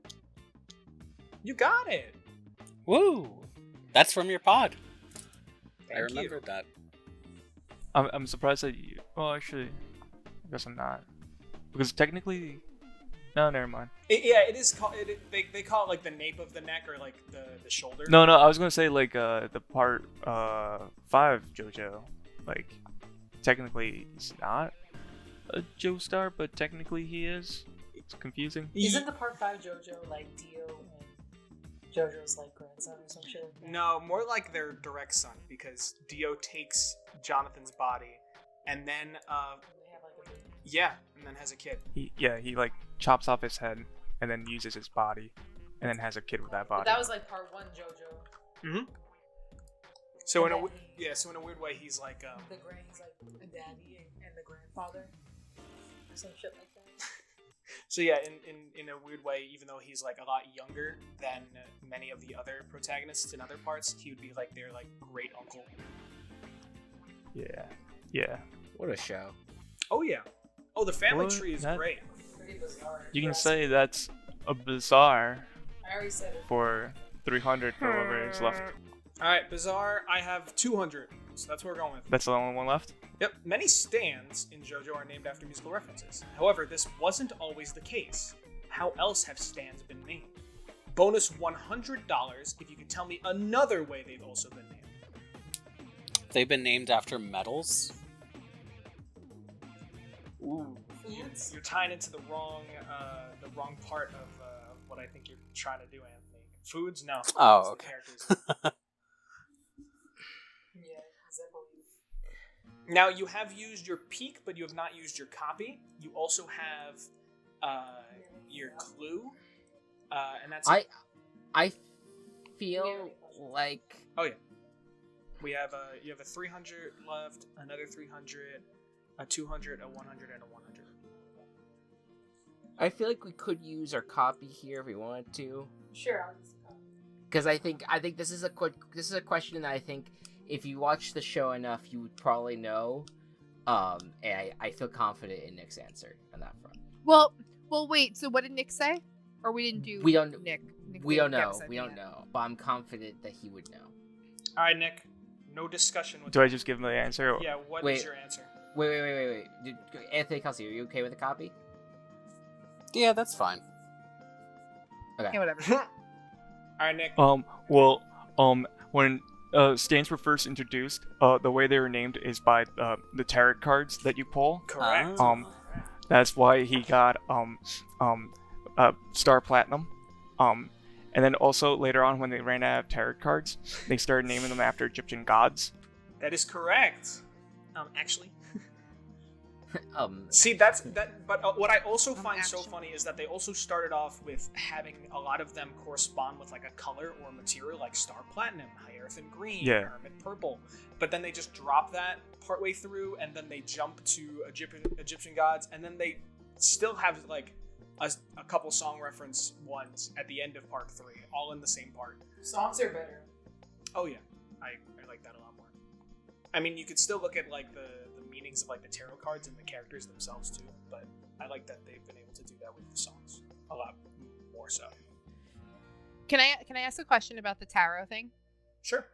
You got it. Woo! That's from your pod. Thank I remembered you. that. I'm surprised that you. Well, actually, I guess I'm not, because technically, no, never mind. It is called. They call it like the nape of the neck or like the shoulder. No, I was gonna say like the part 5 JoJo, like technically he's not a Joestar, but technically he is. It's confusing. Isn't the part 5 JoJo like Dio and JoJo's like grandson or some shit like that? No, more like their direct son because Dio takes Jonathan's body and then They have like a baby. yeah, and then has a kid. He like chops off his head and then uses his body, and then has a kid with that But body. that was like part 1 JoJo. Mm-hmm. So in And a then so in a weird way, he's like He's like a daddy and the grandfather. Or some shit like that. so yeah, in a weird way, even though he's like a lot younger than many of the other protagonists in other parts, he would be like their like great uncle. Yeah. What a show. Oh yeah. Oh, the family What? tree is That- great. Pretty bizarre. You can Yes. say that's a bizarre I already said it. for 300 for whoever is left. All right, Bizarre. I have 200, so that's what we're going with. That's the only one left. Yep, many stands in JoJo are named after musical references. However, this wasn't always the case. How else have stands been named? Bonus $100 if you can tell me another way they've also been named. They've been named after metals. Ooh. Foods? You're tying into the wrong part of what I think you're trying to do, Anthony. Foods? No. Oh, It's the okay. characters. Yeah, Zeppelin. Now, you have used your peak, but you have not used your copy. You also have your clue, and that's I feel like Oh yeah, we have you have a 300 left, another 300, a 200, a 100, and a 100. I feel like we could use our copy here if we wanted to, Sure, I'll use the copy. because I think this is a question that I think if you watch the show enough, you would probably know. And I feel confident in Nick's answer on that front. Well, wait. So what did Nick say? Or we didn't do. We don't- Nick We didn't don't give know. us an We don't idea. know, but I'm confident that he would know. All right, Nick. No discussion with. Do I just give him the answer? Yeah. What is Wait. your answer? Wait. Anthony Kelsey, are you okay with the copy? Yeah, that's fine. Yeah, whatever. All right, Nick. When stands were first introduced, the way they were named is by the tarot cards that you pull. Correct. That's why he got Star Platinum. And then also later on when they ran out of tarot cards, they started naming them after Egyptian gods. That is correct. Actually. Um, See, that. But what I also find so Action. funny is that they also started off with having a lot of them correspond with like a color or material, like Star Platinum, Hyacinth Green, Yeah. Hermit Purple. But then they just drop that partway through, and then they jump to Egyptian gods, and then they still have like a couple song reference ones at the end of part 3, all in the same part. Songs are better. Oh yeah, I like that a lot more. I mean, you could still look at like the meanings of like the tarot cards and the characters themselves too, but I like that they've been able to do that with the songs a lot more so. Can I ask a question about the tarot thing? Sure.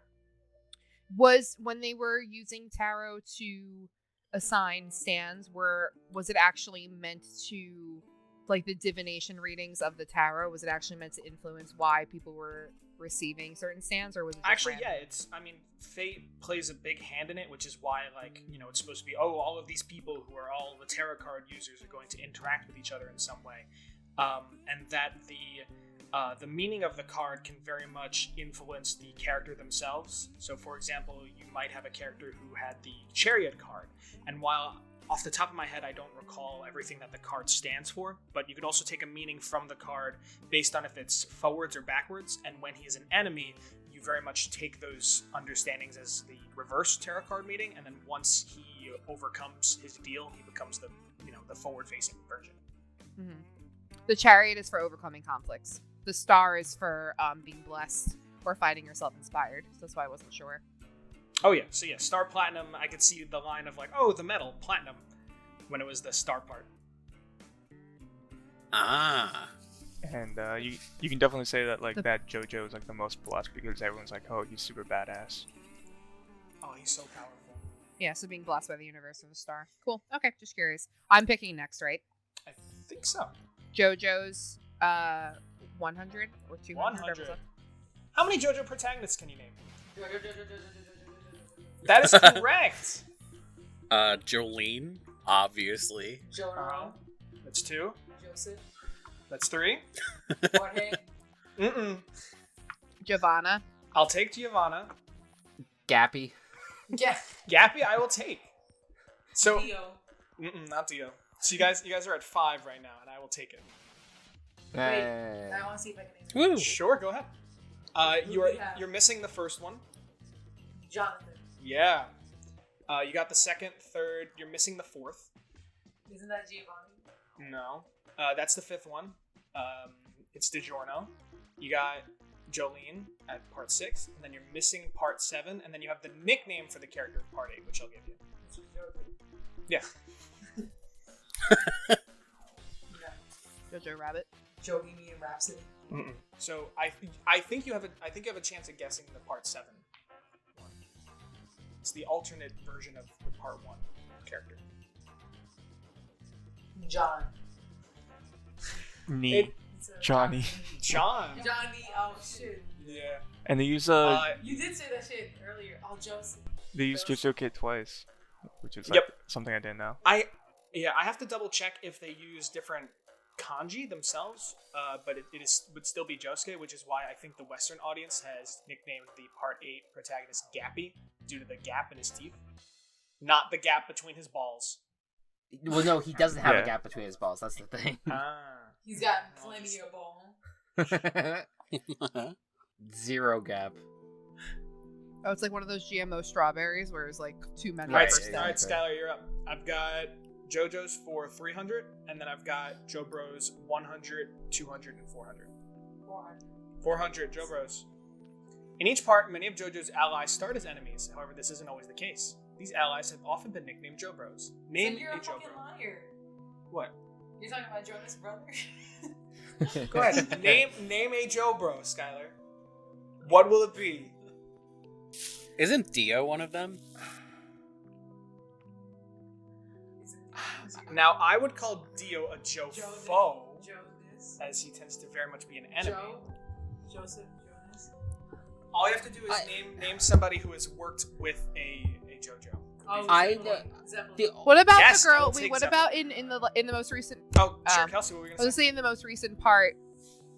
Was when they were using tarot to assign stands, was it actually meant to, like the divination readings of the tarot, was it actually meant to influence why people were receiving certain stands, or was it just Actually, random? yeah, fate plays a big hand in it, which is why, like, it's supposed to be, all of these people who are all the tarot card users are going to interact with each other in some way. And that the meaning of the card can very much influence the character themselves. So, for example, you might have a character who had the Chariot card, and while off the top of my head, I don't recall everything that the card stands for, but you could also take a meaning from the card based on if it's forwards or backwards, and when he's an enemy, you very much take those understandings as the reverse tarot card meaning, and then once he overcomes his deal, he becomes the forward-facing version. Mm-hmm. The chariot is for overcoming conflicts. The star is for being blessed or finding yourself inspired. So that's why I wasn't sure. Oh yeah, so yeah, Star Platinum, I could see the line of like, the metal, platinum, when it was the star part. Ah. And you can definitely say that that JoJo is like the most blessed because everyone's like, oh, he's super badass. Oh, he's so powerful. Yeah, so being blessed by the universe of the star. Cool. Okay, just curious. I'm picking next, right? I think so. JoJo's 100 or 200. 100. How many JoJo protagonists can you name? That is correct. Jolene, obviously. Jonah, That's 2. Joseph, That's 3. Jorge, Giovanna. I'll take Giovanna. Gappy. yeah, Gappy, I will take. So, Dio. not Dio. So you guys are at 5 right now, and I will take it. Wait, I want to see if I can name Woo. Sure, go ahead. Who do we have? You're missing the first one. Jonathan. Yeah. You got the second, third. You're missing the fourth. Isn't that Giovanni? No. That's the 5th one. It's DiGiorno. You got Jolene at part 6, and then you're missing part 7, and then you have the nickname for the character of part 8, which I'll give you. Yeah. JoJo Rabbit. Bohemian Rhapsody. So I think you have a chance at guessing the part 7 one. It's the alternate version of the part 1 character. John. Knee. Johnny. John. Johnny, oh shit. Yeah. And they use You did say that shit earlier. Oh, Joseph. they use JoJo twice, which is Yep. something I didn't know. I have to double check if they use different kanji themselves, but it would still be Josuke, which is why I think the Western audience has nicknamed the Part 8 protagonist Gappy due to the gap in his teeth, not the gap between his balls. Well, no, he doesn't have Yeah. a gap between his balls. That's the thing. He's got plenty of ball. 0 gap. Oh, it's like one of those GMO strawberries where it's like 2 men. All right, Right, all right, exactly. Skylar, you're up. I've got JoJo's for 300, and then I've got Joe Bros 100, 200, and 400. 400 Joe Bros. In each part, many of JoJo's allies start as enemies. However, this isn't always the case. These allies have often been nicknamed Joe Bros. Name So you're a a Joe fucking Bro. liar. What? You're talking about Jonas' brother? Go ahead. name a Joe Bro, Skylar. What will it be? Isn't Dio one of them? Now, I would call Dio a Joe foe, Jonas. as he tends to very much be an enemy. Joseph Jonas. All you have to do is I- name somebody who has worked with a JoJo. Oh, I Zeppelin. the What about Yes, the I girl? will Wait, take what Zeppelin. about in the most recent? Oh, sure, Kelsey, what were you I was going gonna to say? say in the most recent part,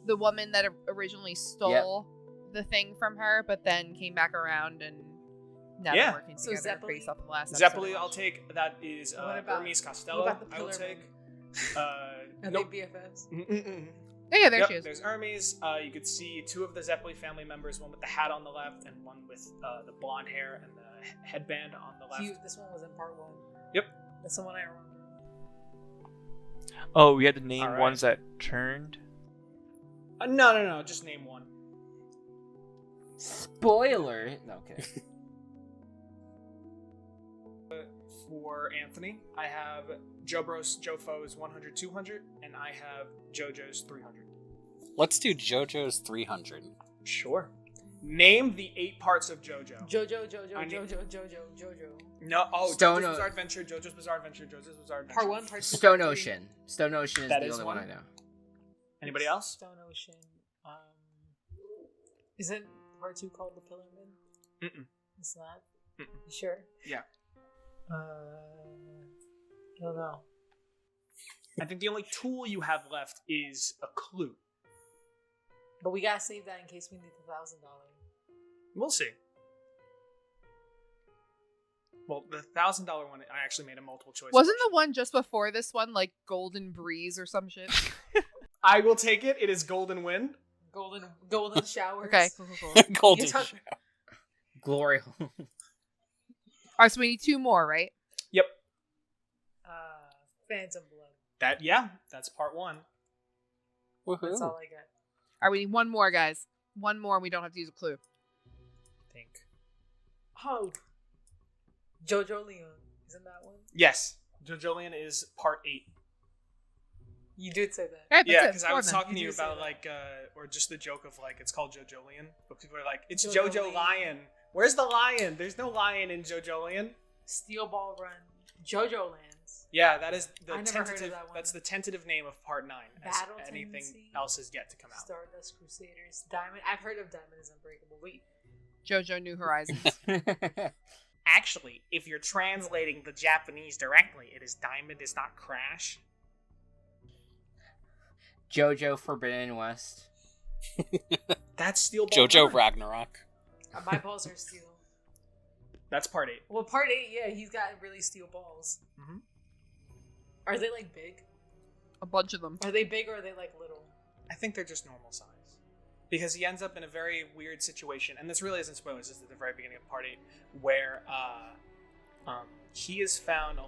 the woman that originally stole the thing from her, but then came back around and now Yeah. they're working So together Zeppeli? based off the last episode. Zeppeli, I'll take. That is What about- Hermes Costello. what about the I will Pillar take. Are Nope. they BFFs? Oh, yeah, there Yep, she is. there's Hermes. You could see 2 of the Zeppeli family members, one with the hat on the left and one with the blonde hair and the headband on the left. This one was in part 1. Yep. That's the one I remember. Oh, we had to name All right. ones that turned. No, just name one. Spoiler. No, okay. For Anthony, I have Joe Bros, Joe Fo's 100, 200, and I have JoJo's 300. Let's do JoJo's 300. Sure. Name the 8 parts of JoJo. Jojo. No, Stone JoJo's O- Bizarre Adventure, JoJo's Bizarre Adventure, JoJo's Bizarre Adventure. Part 1, part 2. Stone part Ocean. Stone Ocean is That the is only one. one I know. Anybody else? Stone Ocean. Isn't part 2 called The Pillar Man? Mm-mm. It's not? Mm-mm. You sure? Yeah. I don't know. I think the only tool you have left is a clue. But we gotta save that in case we need the $1,000. We'll see. Well, the $1,000 one, I actually made a multiple choice. Wasn't question. the one just before this one like Golden Breeze or some shit? I will take it. It is Golden Wind. Golden showers. Okay, cool. Golden. You talk- Shower. Glory. All right, so we need 2 more, right? Yep. Phantom Blood. That's part 1. Woohoo. That's all I got. All right, we need 1 more, guys. 1 more, and we don't have to use a clue. Think. Oh. Jojo Leon. Isn't that one? Yes. JoJolian is part 8. You did say that. All right, that's Yeah, it. because I Go was on then. talking to You you do say about that. like, or just the joke of like, it's called JoJolian, but people are like, it's JoJo JoJo Lion. Lion. Where's the lion? There's no lion in JoJolian. Steel Ball Run. Jojo Lands. Yeah, that is the I never heard of tentative. that one. That's the tentative name of part 9. As Battle anything Tendency. else is yet to come out. Stardust Crusaders. Diamond. I've heard of Diamond is Unbreakable. Wait. JoJo New Horizons. Actually, if you're translating the Japanese directly, it is Diamond is not Crash. JoJo Forbidden West. That's Steel Ball JoJo Run. Ragnarok. My balls are steel. That's part 8. Well, part 8, yeah, he's got really steel balls. Mhm. Are they like big? A bunch of them. Are they big or are they like little? I think they're just normal size. Because he ends up in a very weird situation, and this really isn't spoilers, this is at the very beginning of part 8, where he is found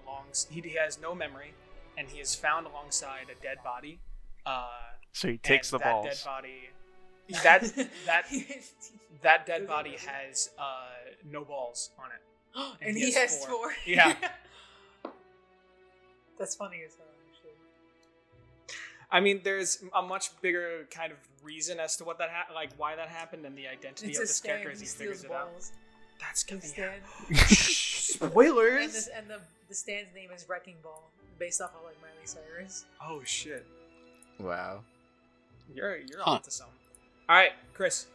he has no memory, and he is found alongside a dead body. So he takes the and balls. Dead body, that dead body has no balls on it. and he has 4. Yeah. That's funny as hell, actually. I mean, there's a much bigger kind of reason as to what why that happened, and the identity It's of a this character stand. as He he steals figures it out. balls. That's gonna The be stand. spoilers. And the stand's name is Wrecking Ball, based off of like Miley Cyrus. Oh shit. Wow. You're onto something. All right, Chris.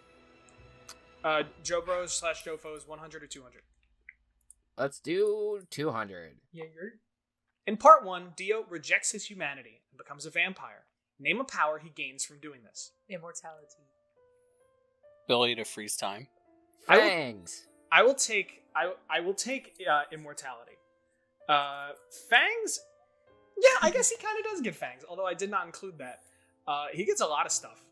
Joe Bros / Joe Foes, 100 or 200? Let's do 200. Yeah, you're. In part 1, Dio rejects his humanity and becomes a vampire. Name a power he gains from doing this. Immortality. Ability to freeze time. Fangs. I will take immortality. Fangs. Yeah, I guess he kind of does get fangs, although I did not include that. He gets a lot of stuff.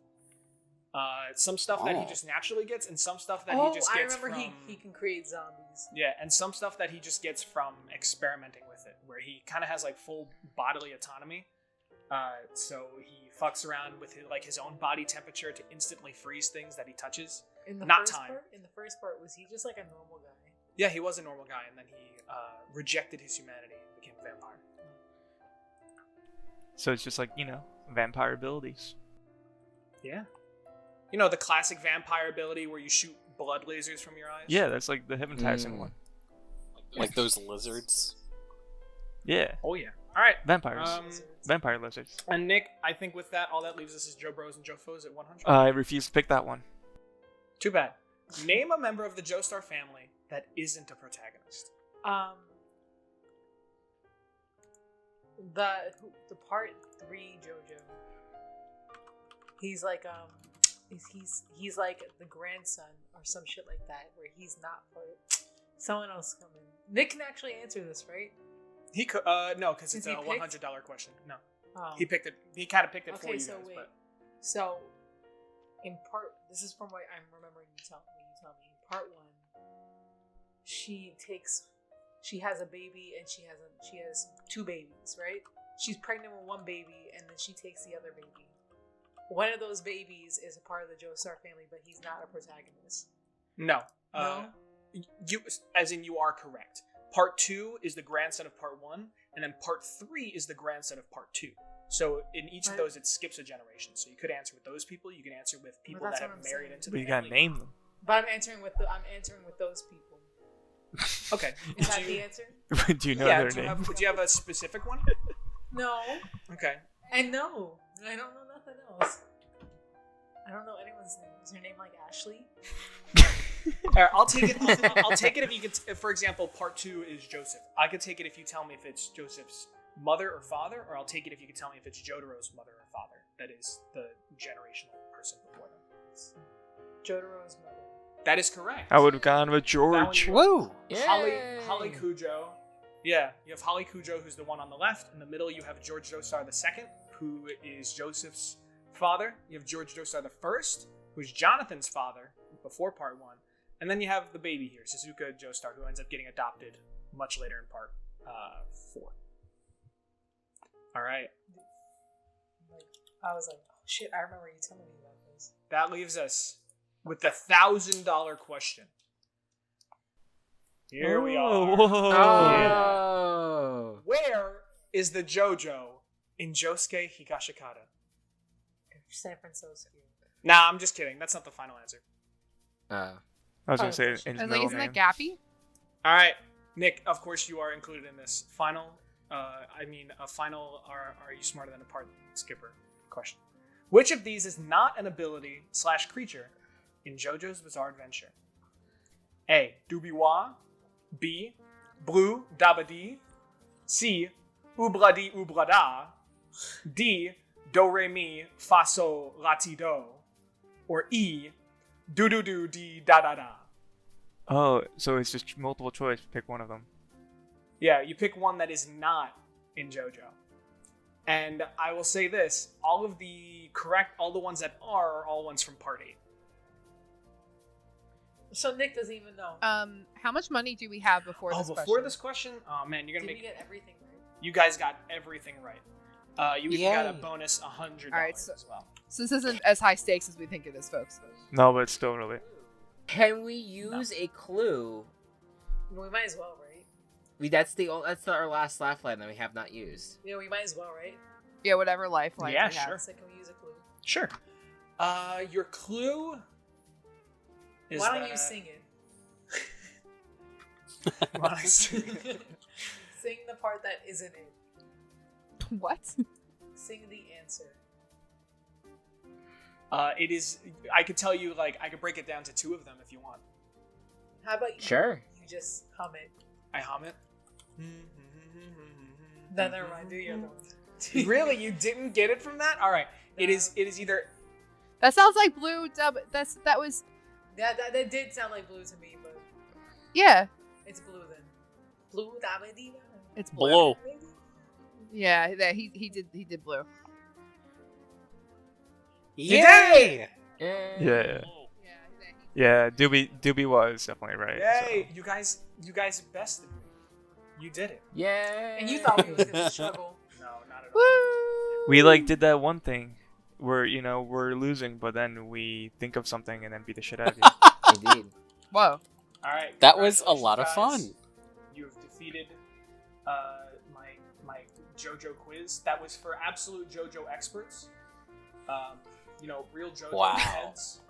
Some stuff that he just naturally gets, and some stuff that he just gets I remember from... he can create zombies. Yeah, and some stuff that he just gets from experimenting with it, where he kind of has like full bodily autonomy. So he fucks around with his own body temperature to instantly freeze things that he touches. In the Not first time. Part, in the first part, was he just like a normal guy? Yeah, he was a normal guy, and then he rejected his humanity and became a vampire. So it's just like, vampire abilities. Yeah. You know, the classic vampire ability where you shoot blood lasers from your eyes? Yeah, that's like the hypnotizing one. Like those lizards. Yeah. Oh, yeah. All right. Vampires. Vampire lizards. And Nick, I think with that, all that leaves us is Joe Bros and Joe Foes at 100. I refuse to pick that one. Too bad. Name a member of the Joestar family that isn't a protagonist. The part 3 JoJo. He's like he's like the grandson or some shit like that, where he's not part. Someone else come in. Nick can actually answer this, right? He could no, because it's Is a he $100 picked? question. No, Oh. he picked it. He kind of picked it for Okay, you so guys. wait. But So, in part, this is from what I'm remembering you tell me. In part 1, she has a baby, and she has 2 babies, right? She's pregnant with 1 baby, and then she takes the other baby. One of those babies is a part of the Joestar family, but he's not a protagonist. no, No? you are correct. Part 2 is the grandson of part 1, and then part 3 is the grandson of part 2. So in each of those, it skips a generation. So you could answer with those people. You can answer with people that's that what have I'm married saying. into But the you gotta family. name them. But I'm answering with those people. Okay. Is that the answer? Do you know Yeah. their Do name? you have a specific one? No. Okay. And no. I don't know nothing else. I don't know anyone's name. Is your name like Ashley? All right, I'll take it. I'll take it if you could. If, for example, part 2 is Joseph. I could take it if you tell me if it's Joseph's mother or father, or I'll take it if you could tell me if it's Jotaro's mother or father. That is the generational person before them. Jotaro's mother. That is correct. I would have gone with George. That one Woo! Holly Cujo. Yeah, you have Holly Cujo, who's the one on the left. In the middle, you have George Joestar II, who is Joseph's father. You have George Joestar I, who's Jonathan's father before part 1. And then you have the baby here, Suzuka Joestar, who ends up getting adopted much later in part 4. All right. I was like, oh shit, I remember you telling me about this. That leaves us with the $1,000 question. Here we are. Whoa. Oh. Where is the JoJo in Josuke Higashikata? San Francisco. Nah, I'm just kidding. That's not the final answer. I was gonna say in his I was like, middle isn't name. that Gappy? All right, Nick. Of course, you are included in this final. A final. Are you smarter than a part skipper? Question. Which of these is not an ability / creature in JoJo's Bizarre Adventure? A. Dubiwa. B. Blue Dabadi. C. Ubradi Ubrada. D. Do Re Mi Fa So La Ti Do. Or E. Do Do Do Di Da Da Da. Oh, so it's just multiple choice. Pick one of them. Yeah, you pick one that is not in JoJo. And I will say this, all the ones that are all ones from part 8. So Nick doesn't even know. How much money do we have before this Before question? this question? Oh man, you're Did gonna we make get everything right? you guys got everything right. You even got a Yay. bonus $100 Alright, so- as well. So this isn't as high stakes as we think it is, folks. No, but it's still really. Can we use a clue? We might as well, right? That's our last lifeline that we have not used. Yeah, we might as well, right? Yeah, whatever lifeline Yeah, we have. sure. So can we use a clue? Sure. Your clue is Why don't that- you sing it? Why don't I sing it? Sing the part that isn't it. What? Sing the answer. It is. I could tell you, like, I could break it down to 2 of them if you want. How about you? Sure. You just hum it. I hum it. Then never mind. Do your other one. Really, you didn't get it from that? All right. It is either. That sounds like Blue Dub. That was. That did sound like Blue to me, but Yeah. it's Blue then. Blue Dabba-dee-da. It's Blue. Yeah, he did Blue. Yay! Yeah. Yeah, Doobie was definitely right. Yay! So. You guys bested me. You did it. Yay! And you thought we was gonna struggle. No, not at all. Woo! We like did that one thing where we're losing, but then we think of something and then beat the shit out of you. Indeed. Whoa. All right. That was a lot of congratulations, fun. guys. You have defeated my JoJo quiz. That was for absolute JoJo experts. Real JoJo Wow. heads.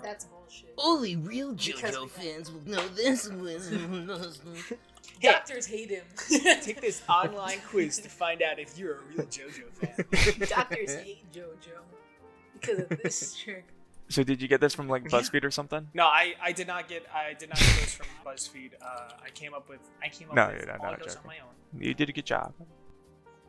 That's bullshit. Only real Because JoJo we- fans will know this one. Hey. Doctors hate him. Take this online quiz to find out if you're a real JoJo fan. Doctors hate JoJo because of this trick. So did you get this from like BuzzFeed or something? No, I did not get this from BuzzFeed. I came up with No, all you're not of those on joking. my own. You did a good job.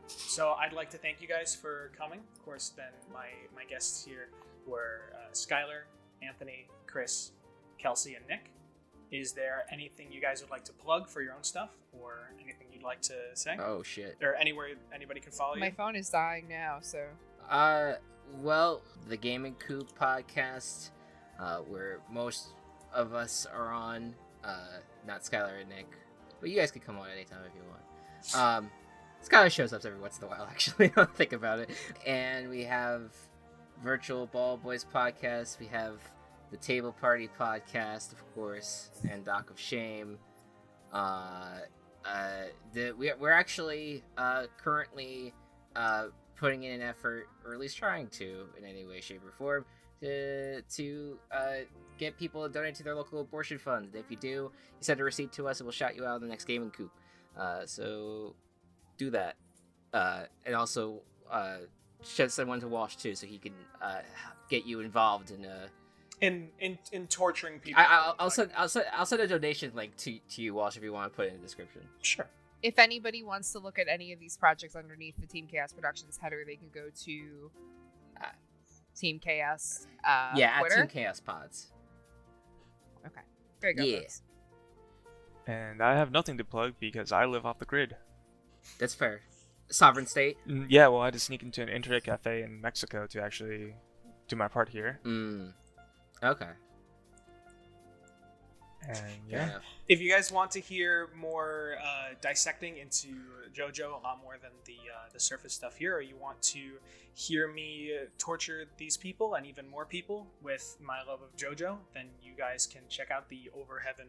So I'd like to thank you guys for coming. Of course, then my guests here were Skylar, Anthony, Chris, Kelsey, and Nick. Is there anything you guys would like to plug for your own stuff, or anything you'd like to say, Oh shit. or anywhere anybody can follow you? My phone is dying now, so. Well, the Gaming Coop podcast, where most of us are on, not Skylar and Nick, but you guys can come on anytime if you want. Skylar shows up every once in a while, actually, I'll think about it. And we have Virtual Ball Boys podcast, we have the Table Party podcast, of course, and Doc of Shame. We're actually currently putting in an effort, or at least trying to, in any way, shape, or form, to get people to donate to their local abortion fund. And if you do, you send a receipt to us, and we'll shout you out in the next Gaming Coop. So do that, and also send one to Walsh too, so he can get you involved in. In torturing people. I'll send a donation link to you, Walsh, if you want to put it in the description. Sure. If anybody wants to look at any of these projects underneath the Team Chaos Productions header, they can go to Team Chaos Yeah, at Twitter. Team Chaos Pods. Okay. There you go. Yeah. folks. And I have nothing to plug because I live off the grid. That's fair. Sovereign state. Yeah, well, I had to sneak into an internet cafe in Mexico to actually do my part here. Okay. And Fair yeah. enough. If you guys want to hear more dissecting into JoJo, a lot more than the surface stuff here, or you want to hear me torture these people and even more people with my love of JoJo, then you guys can check out the Over Heaven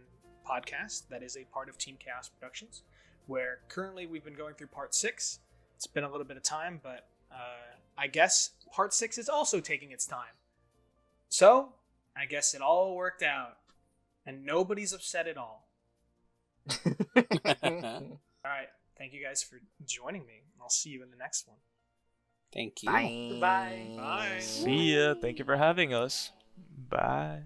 podcast. That is a part of Team Chaos Productions, where currently we've been going through part 6. It's been a little bit of time, but I guess part 6 is also taking its time. So I guess it all worked out. And nobody's upset at all. All right. Thank you guys for joining me. I'll see you in the next one. Thank you. Bye. Goodbye. Bye. See ya. Thank you for having us. Bye.